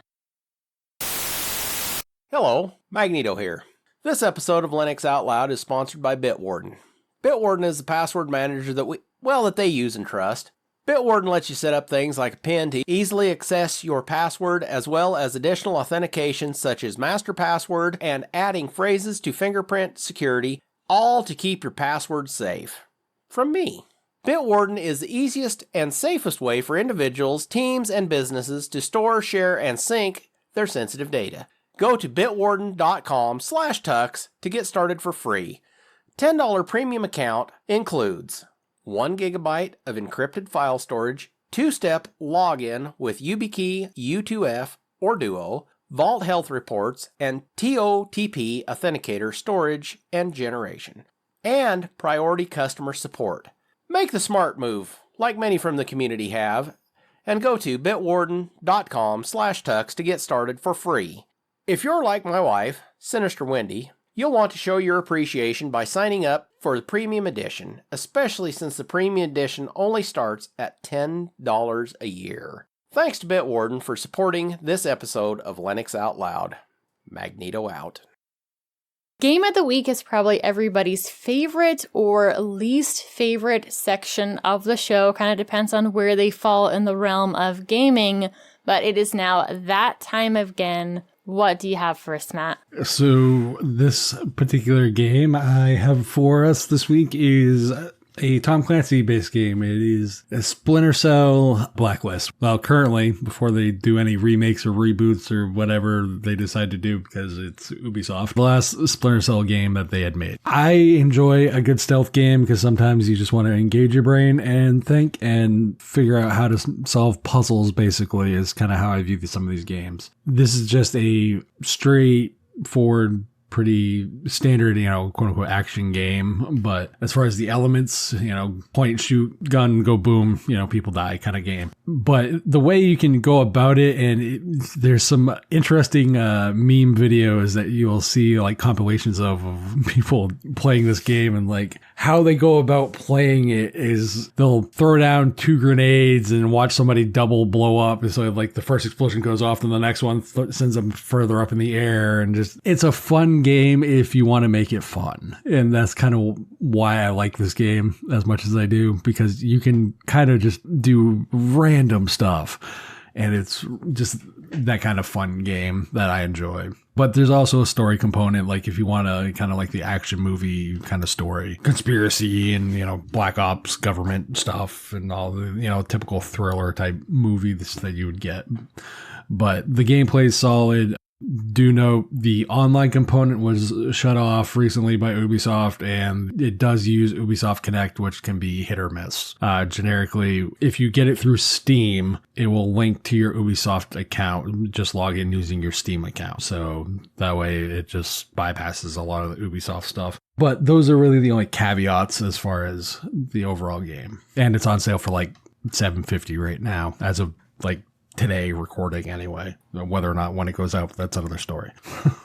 Hello, Magneto here. This episode of Linux Out Loud is sponsored by Bitwarden. Bitwarden is the password manager that they use and trust. Bitwarden lets you set up things like a PIN to easily access your password, as well as additional authentication such as master password and adding phrases to fingerprint security, all to keep your password safe. From me. Bitwarden is the easiest and safest way for individuals, teams, and businesses to store, share, and sync their sensitive data. Go to bitwarden.com/tux to get started for free. $10 premium account includes 1 gigabyte of encrypted file storage, 2-step login with YubiKey, U2F, or Duo, Vault Health Reports, and TOTP Authenticator storage and generation, and priority customer support. Make the smart move, like many from the community have, and go to bitwarden.com/tux to get started for free. If you're like my wife, Sinister Wendy, you'll want to show your appreciation by signing up for the Premium Edition, especially since the Premium Edition only starts at $10 a year. Thanks to Bitwarden for supporting this episode of Linux Out Loud. Magneto out. Game of the Week is probably everybody's favorite or least favorite section of the show. Kind of depends on where they fall in the realm of gaming, but it is now that time again. What do you have for us, Matt? So this particular game I have for us this week is A Tom Clancy-based game. It is a Splinter Cell Blacklist. Well, currently, before they do any remakes or reboots or whatever they decide to do, because it's Ubisoft, the last Splinter Cell game that they had made. I enjoy a good stealth game because sometimes you just want to engage your brain and think and figure out how to solve puzzles, basically, is kind of how I view some of these games. This is just a straightforward, pretty standard, quote unquote action game. But as far as the elements, point, shoot, gun, go boom, people die kind of game. But the way you can go about it, and there's some interesting meme videos that you'll see, like compilations of people playing this game, and like how they go about playing it is they'll throw down 2 grenades and watch somebody double blow up. And so like the first explosion goes off, and the next one sends them further up in the air, and just, it's a fun game if you want to make it fun. And that's kind of why I like this game as much as I do, because you can kind of just do random stuff, and it's just that kind of fun game that I enjoy. But there's also a story component, like if you want to kind of like the action movie kind of story, conspiracy and, Black Ops government stuff and all the, typical thriller type movies that you would get. But the gameplay is solid. Do note the online component was shut off recently by Ubisoft, and it does use Ubisoft Connect, which can be hit or miss. Generically, if you get it through Steam, it will link to your Ubisoft account. Just log in using your Steam account. So that way it just bypasses a lot of the Ubisoft stuff. But those are really the only caveats as far as the overall game. And it's on sale for like $7.50 right now, as of like today recording anyway. Whether or not when it goes out, that's another story.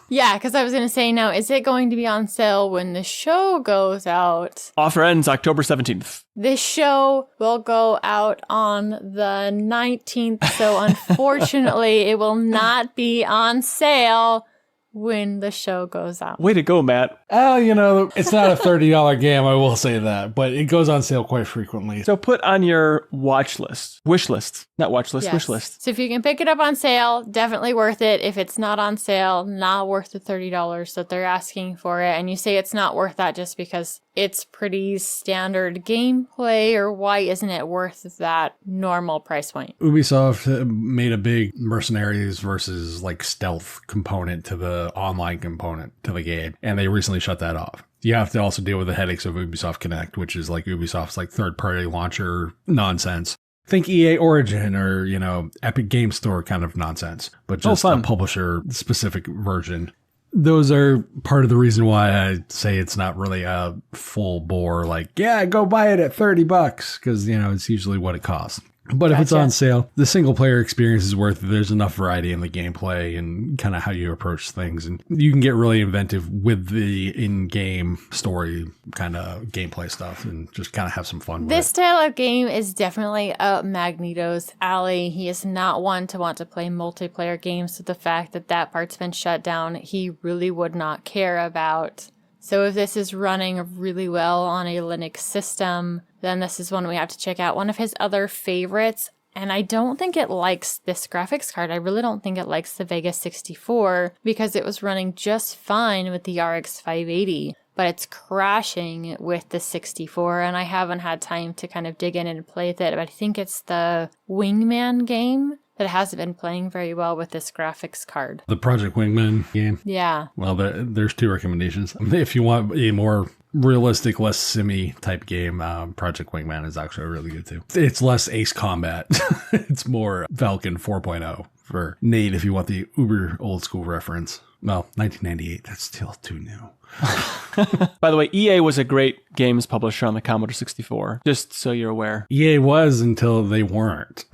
Yeah, because I was going to say, now, is it going to be on sale when the show goes out? Offer ends October 17th. This show will go out on the 19th, so unfortunately, it will not be on sale when the show goes out. Way to go, Matt. Oh, it's not a $30 game, I will say that, but it goes on sale quite frequently. So put on your wish list, not watch list, Yes. wish list. So if you can pick it up on sale, definitely worth it. If it's not on sale, not worth the $30 that they're asking for it. And you say it's not worth that just because it's pretty standard gameplay, or why isn't it worth that normal price point? Ubisoft made a big mercenaries versus like stealth component to the online component to the game, and they recently shut that off. You have to also deal with the headaches of Ubisoft Connect, which is like Ubisoft's like third-party launcher nonsense. Think EA Origin or, Epic Game Store kind of nonsense, but just a publisher-specific version. Those are part of the reason why I say it's not really a full bore, like, yeah, go buy it at $30, because, it's usually what it costs. But if it's on sale, the single player experience is worth it. There's enough variety in the gameplay and kind of how you approach things. And you can get really inventive with the in-game story kind of gameplay stuff and just kind of have some fun with it. This style of game is definitely up Magneto's alley. He is not one to want to play multiplayer games. So the fact that that part's been shut down, he really would not care about. So if this is running really well on a Linux system, then this is one we have to check out. One of his other favorites, and I don't think it likes this graphics card. I really don't think it likes the Vega 64 because it was running just fine with the RX 580, but it's crashing with the 64, and I haven't had time to kind of dig in and play with it. But I think it's the Wingman game that hasn't been playing very well with this graphics card. The Project Wingman game? Yeah. Well, there's 2 recommendations. If you want a more realistic, less simmy type game, Project Wingman is actually really good too. It's less Ace Combat. It's more Falcon 4.0 for Nate if you want the uber old school reference. Well, 1998, that's still too new. By the way, EA was a great games publisher on the Commodore 64, just so you're aware. EA was until they weren't.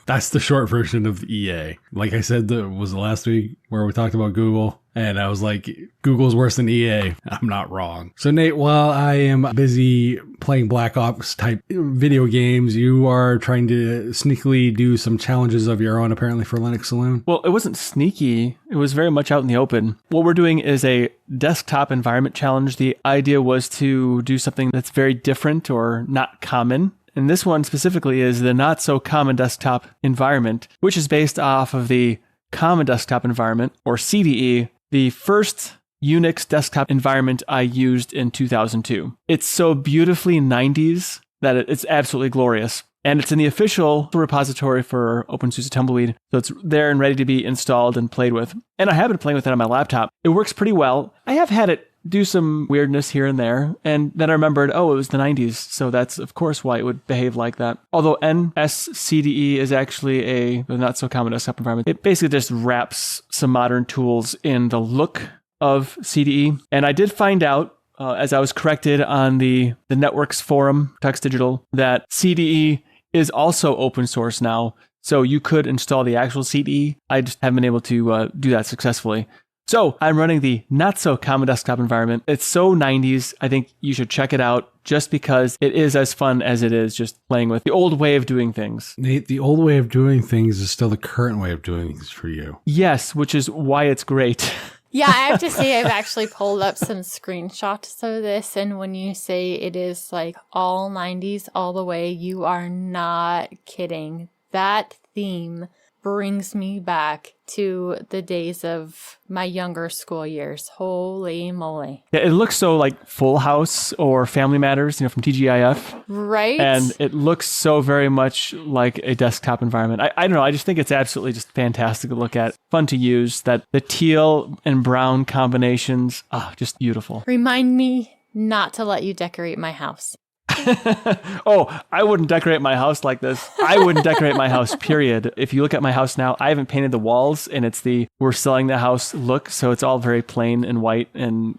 That's the short version of EA. Like I said, was the last week where we talked about Google, and I was like, Google's worse than EA. I'm not wrong. So Nate, while I am busy playing Black Ops type video games, you are trying to sneakily do some challenges of your own, apparently, for Linux Saloon. Well, it wasn't sneaky. It was very much out in the open. What we're doing is a desktop environment challenge. The idea was to do something that's very different or not common. And this one specifically is the not so common desktop environment, which is based off of the common desktop environment, or CDE. The first Unix desktop environment I used in 2002. It's so beautifully 90s that it's absolutely glorious. And it's in the official repository for OpenSUSE Tumbleweed. So it's there and ready to be installed and played with. And I have been playing with it on my laptop. It works pretty well. I have had it do some weirdness here and there. And then I remembered, it was the 90s. So that's, of course, why it would behave like that. Although NSCDE is actually a not so common desktop environment. It basically just wraps some modern tools in the look of CDE. And I did find out, as I was corrected on the Networks forum, Text Digital, that CDE is also open source now. So you could install the actual CDE. I just haven't been able to do that successfully. So I'm running the not so common desktop environment. It's so 90s. I think you should check it out just because it is as fun as it is just playing with the old way of doing things. Nate, the old way of doing things is still the current way of doing things for you. Yes, which is why it's great. Yeah, I have to say I've actually pulled up some screenshots of this, and when you say it is like all 90s all the way, you are not kidding. That theme brings me back to the days of my younger school years. Holy moly. Yeah, it looks so like Full House or Family Matters, from TGIF. Right? And it looks so very much like a desktop environment. I don't know. I just think it's absolutely just fantastic to look at. Fun to use. That the teal and brown combinations, just beautiful. Remind me not to let you decorate my house. I wouldn't decorate my house like this. I wouldn't decorate my house, period. If you look at my house now, I haven't painted the walls, and it's we're selling the house look, so it's all very plain and white and,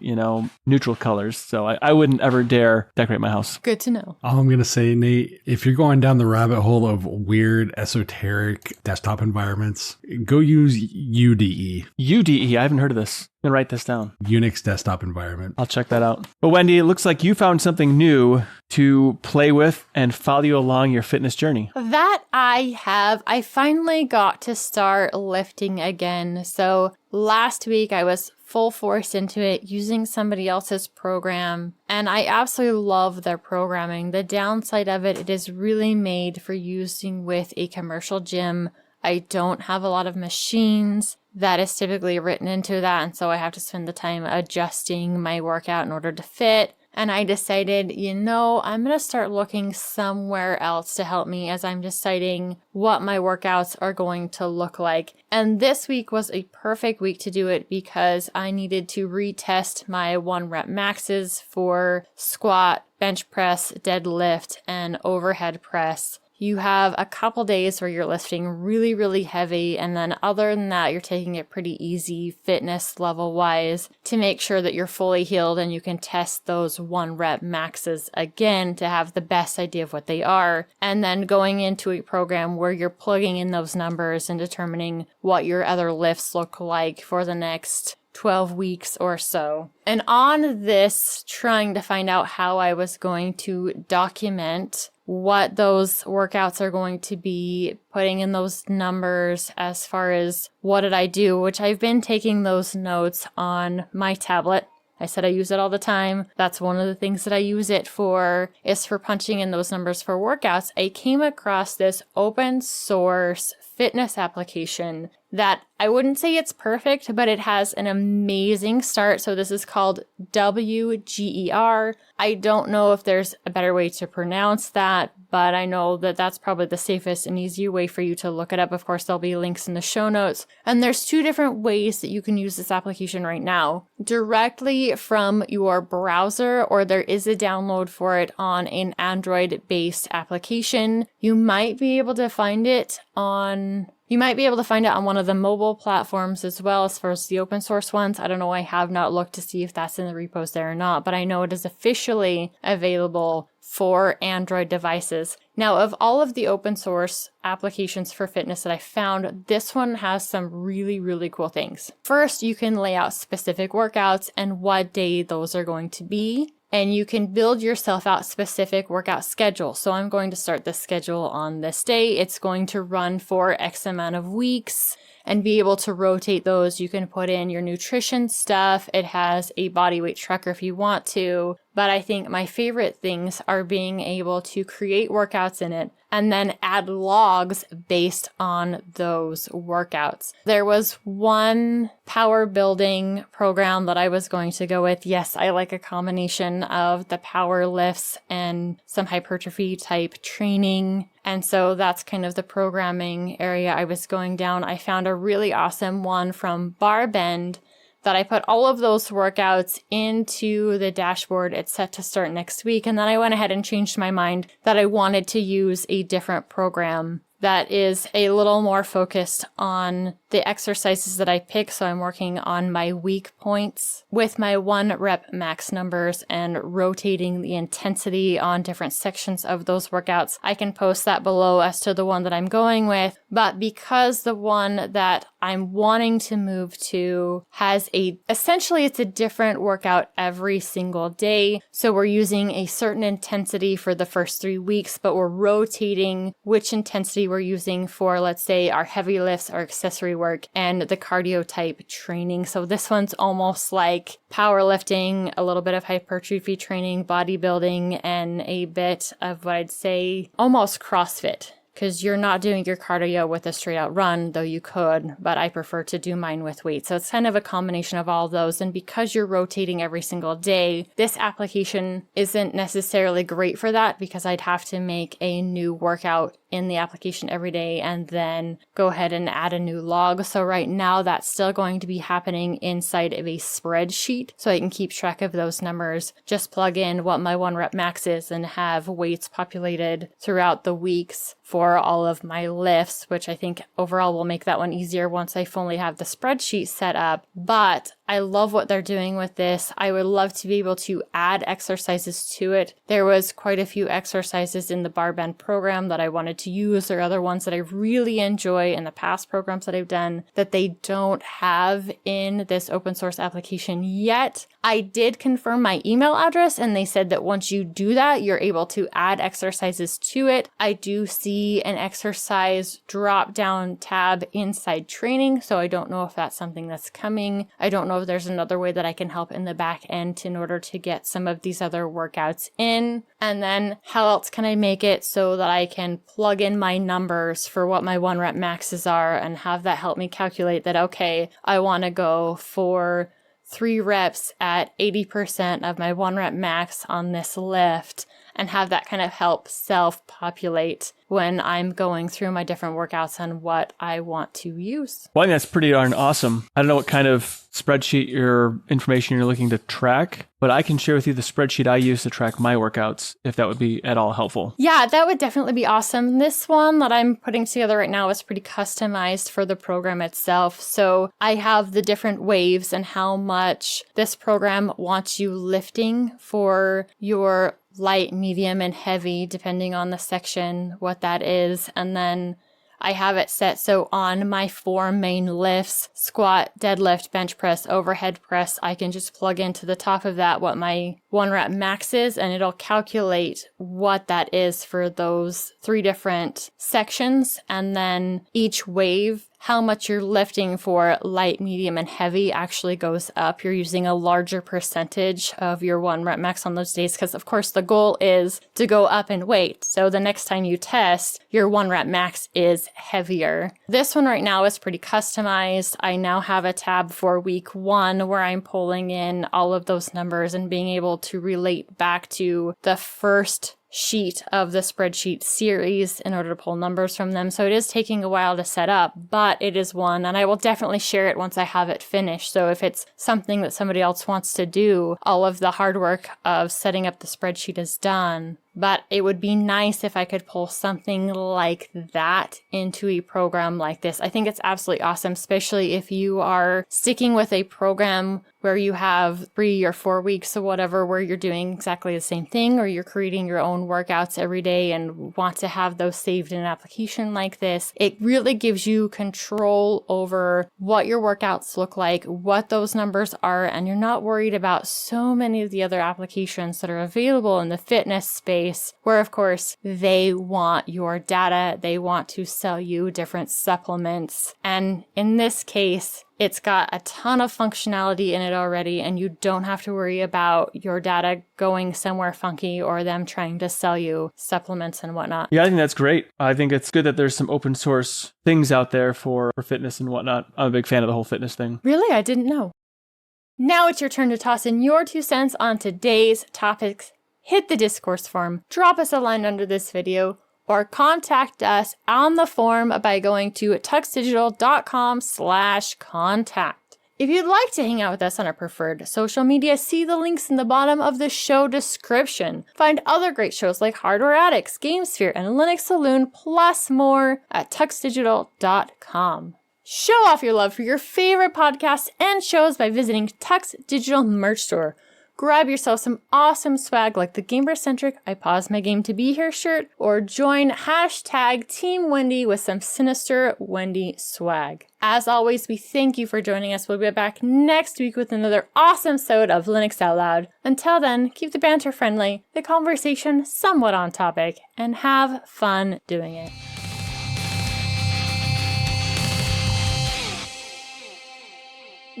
neutral colors. So I wouldn't ever dare decorate my house. Good to know. All I'm going to say, Nate, if you're going down the rabbit hole of weird, esoteric desktop environments, go use UDE. UDE, I haven't heard of this. I'm going to write this down. Unix desktop environment. I'll check that out. But Wendy, it looks like you found something new to play with and follow you along your fitness journey. That I have. I finally got to start lifting again. So last week I was full force into it using somebody else's program, and I absolutely love their programming. The downside of it is really made for using with a commercial gym. I don't have a lot of machines that is typically written into that, and so I have to spend the time adjusting my workout in order to fit. And I decided, I'm going to start looking somewhere else to help me as I'm deciding what my workouts are going to look like. And this week was a perfect week to do it because I needed to retest my 1 rep maxes for squat, bench press, deadlift, and overhead press. You have a couple days where you're lifting really, really heavy, and then other than that, you're taking it pretty easy fitness level wise to make sure that you're fully healed and you can test those 1 rep maxes again to have the best idea of what they are. And then going into a program where you're plugging in those numbers and determining what your other lifts look like for the next 12 weeks or so. And on this, trying to find out how I was going to document what those workouts are going to be, putting in those numbers as far as what did I do, which I've been taking those notes on my tablet. I said I use it all the time. That's one of the things that I use it for, is for punching in those numbers for workouts. I came across this open source fitness application that I wouldn't say it's perfect, but it has an amazing start. So this is called WGER. I don't know if there's a better way to pronounce that, but I know that that's probably the safest and easier way for you to look it up. Of course, there'll be links in the show notes. And there's 2 different ways that you can use this application right now. Directly from your browser, or there is a download for it on an Android-based application. You might be able to find it on one of the mobile platforms as well, as far as the open source ones. I don't know. I have not looked to see if that's in the repos there or not, but I know it is officially available for Android devices. Now, of all of the open source applications for fitness that I found, this one has some really, really cool things. First, you can lay out specific workouts and what day those are going to be. And you can build yourself out specific workout schedules. So I'm going to start this schedule on this day. It's going to run for X amount of weeks. and be able to rotate those. You can put in your nutrition stuff. It has a body weight tracker if you want to. But I think my favorite things are being able to create workouts in it and then add logs based on those workouts. There was one power building program that I was going to go with. Yes, I like a combination of the power lifts and some hypertrophy type training. And so that's kind of the programming area I was going down. I found a really awesome one from Barbend that I put all of those workouts into the dashboard. It's set to start next week. And then I went ahead and changed my mind that I wanted to use a different program that is a little more focused on the exercises that I pick. So I'm working on my weak points with my 1 rep max numbers and rotating the intensity on different sections of those workouts. I can post that below as to the one that I'm going with. But because the one that I'm wanting to move to has essentially it's a different workout every single day. So we're using a certain intensity for the first 3 weeks, but we're rotating which intensity we're using for, let's say, our heavy lifts, our accessory work, and the cardio type training. So this one's almost like powerlifting, a little bit of hypertrophy training, bodybuilding, and a bit of what I'd say almost CrossFit. Because you're not doing your cardio with a straight out run, though you could, but I prefer to do mine with weight. So it's kind of a combination of all of those. And because you're rotating every single day, this application isn't necessarily great for that because I'd have to make a new workout in the application every day and then go ahead and add a new log. So right now that's still going to be happening inside of a spreadsheet so I can keep track of those numbers. Just plug in what my 1 rep max is and have weights populated throughout the weeks for all of my lifts, which I think overall will make that one easier once I fully have the spreadsheet set up. But I love what they're doing with this. I would love to be able to add exercises to it. There was quite a few exercises in the Barbend program that I wanted to use, or other ones that I really enjoy in the past programs that I've done that they don't have in this open source application yet. I did confirm my email address and they said that once you do that, you're able to add exercises to it. I do see an exercise drop down tab inside training, so I don't know if that's something that's coming. I don't know if there's another way that I can help in the back end in order to get some of these other workouts in. And then how else can I make it so that I can plug in my numbers for what my 1 rep maxes are and have that help me calculate that, okay, I want to go for 3 reps at 80% of my 1 rep max on this lift, and have that kind of help self-populate when I'm going through my different workouts and what I want to use. Well, I think that's pretty darn awesome. I don't know what kind of spreadsheet or information you're looking to track, but I can share with you the spreadsheet I use to track my workouts, if that would be at all helpful. Yeah, that would definitely be awesome. This one that I'm putting together right now is pretty customized for the program itself. So I have the different waves and how much this program wants you lifting for your light, medium, and heavy, depending on the section, what that is. And then I have it set so on my 4 main lifts, squat, deadlift, bench press, overhead press, I can just plug into the top of that what my 1 rep max is, and it'll calculate what that is for those 3 different sections. And then each wave, how much you're lifting for light, medium, and heavy actually goes up. You're using a larger percentage of your 1 rep max on those days because, of course, the goal is to go up in weight. So the next time you test, your 1 rep max is heavier. This one right now is pretty customized. I now have a tab for week 1 where I'm pulling in all of those numbers and being able to relate back to the first sheet of the spreadsheet series in order to pull numbers from them. So it is taking a while to set up, but it is one, and I will definitely share it once I have it finished. So if it's something that somebody else wants to do, all of the hard work of setting up the spreadsheet is done. But it would be nice if I could pull something like that into a program like this. I think it's absolutely awesome, especially if you are sticking with a program where you have 3 or 4 weeks or whatever, where you're doing exactly the same thing, or you're creating your own workouts every day and want to have those saved in an application like this. It really gives you control over what your workouts look like, what those numbers are, and you're not worried about so many of the other applications that are available in the fitness space marketplace where, of course, they want your data. They want to sell you different supplements. And in this case, it's got a ton of functionality in it already, and you don't have to worry about your data going somewhere funky or them trying to sell you supplements and whatnot. Yeah, I think that's great. I think it's good that there's some open source things out there for fitness and whatnot. I'm a big fan of the whole fitness thing. Really? I didn't know. Now it's your turn to toss in your 2 cents on today's topics. Hit the discourse form, drop us a line under this video, or contact us on the form by going to tuxdigital.com/contact. If you'd like to hang out with us on our preferred social media, see the links in the bottom of the show description. Find other great shows like Hardware Addicts, GameSphere, and Linux Saloon, plus more at tuxdigital.com. Show off your love for your favorite podcasts and shows by visiting Tux Digital Merch Store. Grab yourself some awesome swag like the Gamer-centric I Paused My Game to Be Here shirt, or join hashtag Team Wendy with some sinister Wendy swag. As always, we thank you for joining us. We'll be back next week with another awesome episode of Linux Out Loud. Until then, keep the banter friendly, the conversation somewhat on topic, and have fun doing it.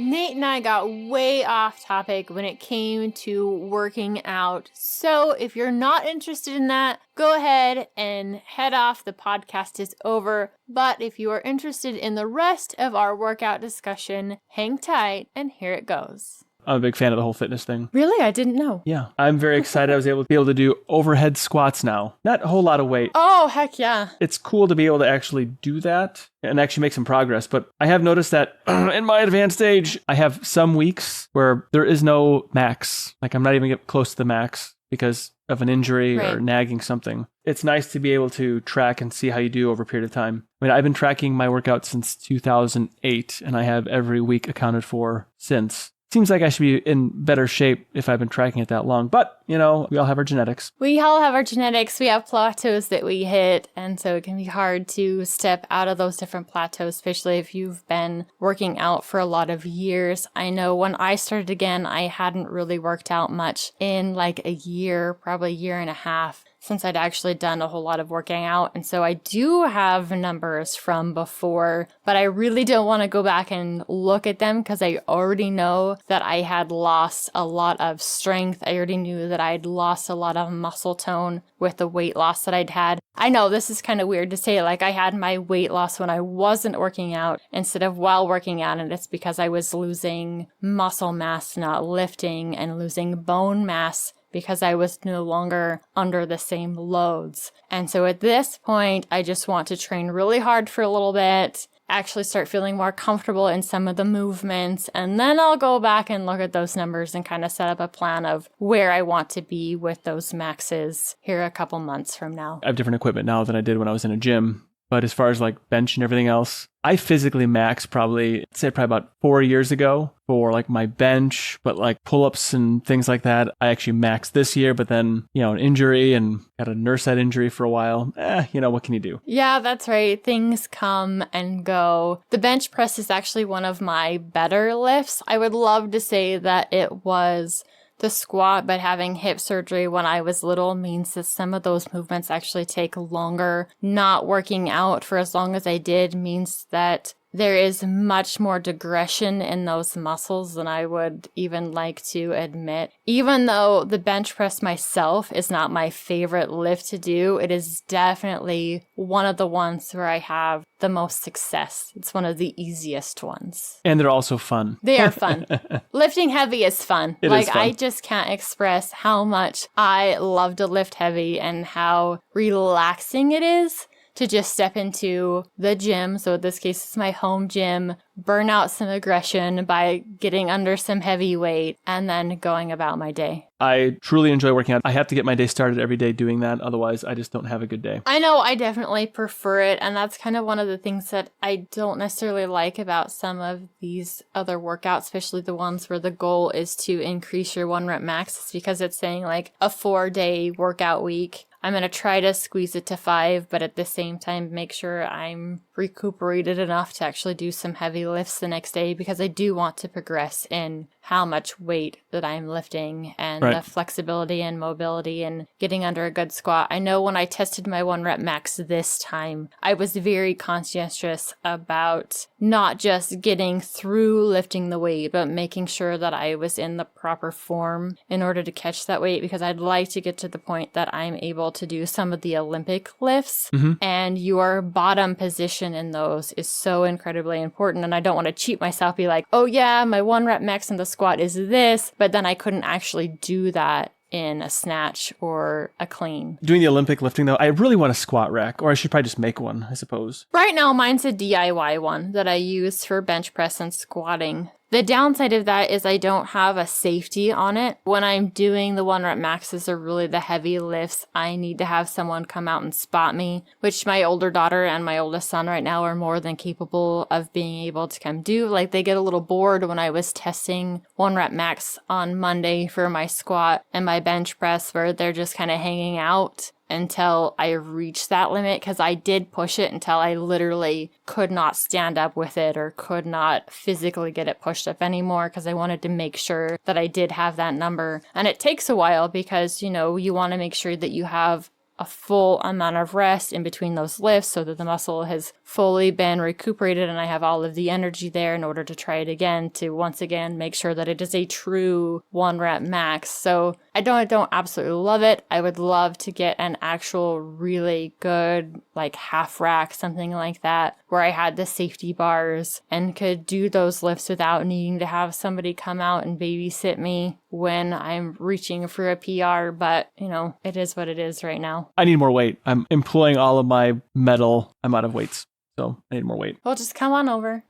Nate and I got way off topic when it came to working out. So if you're not interested in that, go ahead and head off. The podcast is over. But if you are interested in the rest of our workout discussion, hang tight and here it goes. I'm a big fan of the whole fitness thing. Really? I didn't know. Yeah. I'm very excited I was able to do overhead squats now. Not a whole lot of weight. Oh, heck yeah. It's cool to be able to actually do that and actually make some progress. But I have noticed that in my advanced age, I have some weeks where there is no max. Like I'm not even getting close to the max because of an injury or nagging something. It's nice to be able to track and see how you do over a period of time. I mean, I've been tracking my workouts since 2008, and I have every week accounted for since. Seems like I should be in better shape if I've been tracking it that long. But, you know, we all have our genetics. We all have our genetics. We have plateaus that we hit. And so it can be hard to step out of those different plateaus, especially if you've been working out for a lot of years. I know when I started again, I hadn't really worked out much in like a year, probably a year and a half, since I'd actually done a whole lot of working out. And so I do have numbers from before, but I really don't want to go back and look at them because I already know that I had lost a lot of strength. I already knew that I'd lost a lot of muscle tone with the weight loss that I'd had. I know this is kind of weird to say, like I had my weight loss when I wasn't working out instead of while working out, and it's because I was losing muscle mass, not lifting, and losing bone mass because I was no longer under the same loads. And so at this point, I just want to train really hard for a little bit, actually start feeling more comfortable in some of the movements, and then I'll go back and look at those numbers and kind of set up a plan of where I want to be with those maxes here a couple months from now. I have different equipment now than I did when I was in a gym. But as far as like bench and everything else, I physically maxed probably about 4 years ago for like my bench, but like pull-ups and things like that. I actually maxed this year, but then, you know, an injury and had to nurse that injury for a while. You know, what can you do? Yeah, that's right. Things come and go. The bench press is actually one of my better lifts. I would love to say that it was the squat, but having hip surgery when I was little means that some of those movements actually take longer. Not working out for as long as I did means that there is much more digression in those muscles than I would even like to admit. Even though the bench press myself is not my favorite lift to do, it is definitely one of the ones where I have the most success. It's one of the easiest ones. And they're also fun. They are fun. Lifting heavy is fun. It is fun. I just can't express how much I love to lift heavy and how relaxing it is to just step into the gym. So in this case, it's my home gym, burn out some aggression by getting under some heavy weight and then going about my day. I truly enjoy working out. I have to get my day started every day doing that. Otherwise, I just don't have a good day. I know, I definitely prefer it. And that's kind of one of the things that I don't necessarily like about some of these other workouts, especially the ones where the goal is to increase your 1 rep max. It's because it's saying like a 4-day workout week. I'm going to try to squeeze it to 5, but at the same time, make sure I'm recuperated enough to actually do some heavy lifts the next day because I do want to progress in how much weight that I'm lifting and Right. the flexibility and mobility and getting under a good squat. I know when I tested my 1 rep max this time, I was very conscientious about not just getting through lifting the weight, but making sure that I was in the proper form in order to catch that weight, because I'd like to get to the point that I'm able to do some of the Olympic lifts, and your bottom position in those is so incredibly important. And I don't want to cheat myself, be like, oh yeah, my 1 rep max in the squat is this, but then I couldn't actually do that in a snatch or a clean. Doing the Olympic lifting, though, I really want a squat rack, or I should probably just make one, I suppose. Right now, mine's a DIY one that I use for bench press and squatting. The downside of that is I don't have a safety on it. When I'm doing the 1 rep maxes or really the heavy lifts, I need to have someone come out and spot me, which my older daughter and my oldest son right now are more than capable of being able to come do. Like, they get a little bored when I was testing 1 rep max on Monday for my squat and my bench press, where they're just kind of hanging out until I reached that limit, because I did push it until I literally could not stand up with it or could not physically get it pushed up anymore, because I wanted to make sure that I did have that number. And it takes a while because, you know, you want to make sure that you have a full amount of rest in between those lifts so that the muscle has fully been recuperated and I have all of the energy there in order to try it again, to once again make sure that it is a true 1 rep max. So I don't absolutely love it. I would love to get an actual really good like half rack, something like that, where I had the safety bars and could do those lifts without needing to have somebody come out and babysit me when I'm reaching for a PR. But, you know, it is what it is right now. I need more weight. I'm employing all of my metal. I'm out of weights, so I need more weight. Well, just come on over.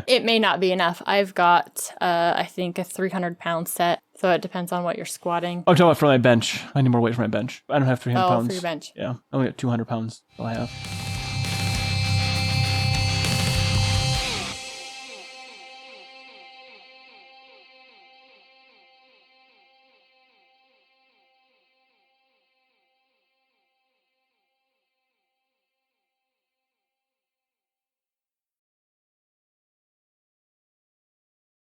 It may not be enough. I've got, I think, a 300-pound set, so it depends on what you're squatting. I'm talking about for my bench. I need more weight for my bench. I don't have 300 Oh, pounds. for your bench. Yeah, I only got 200 pounds. All I have.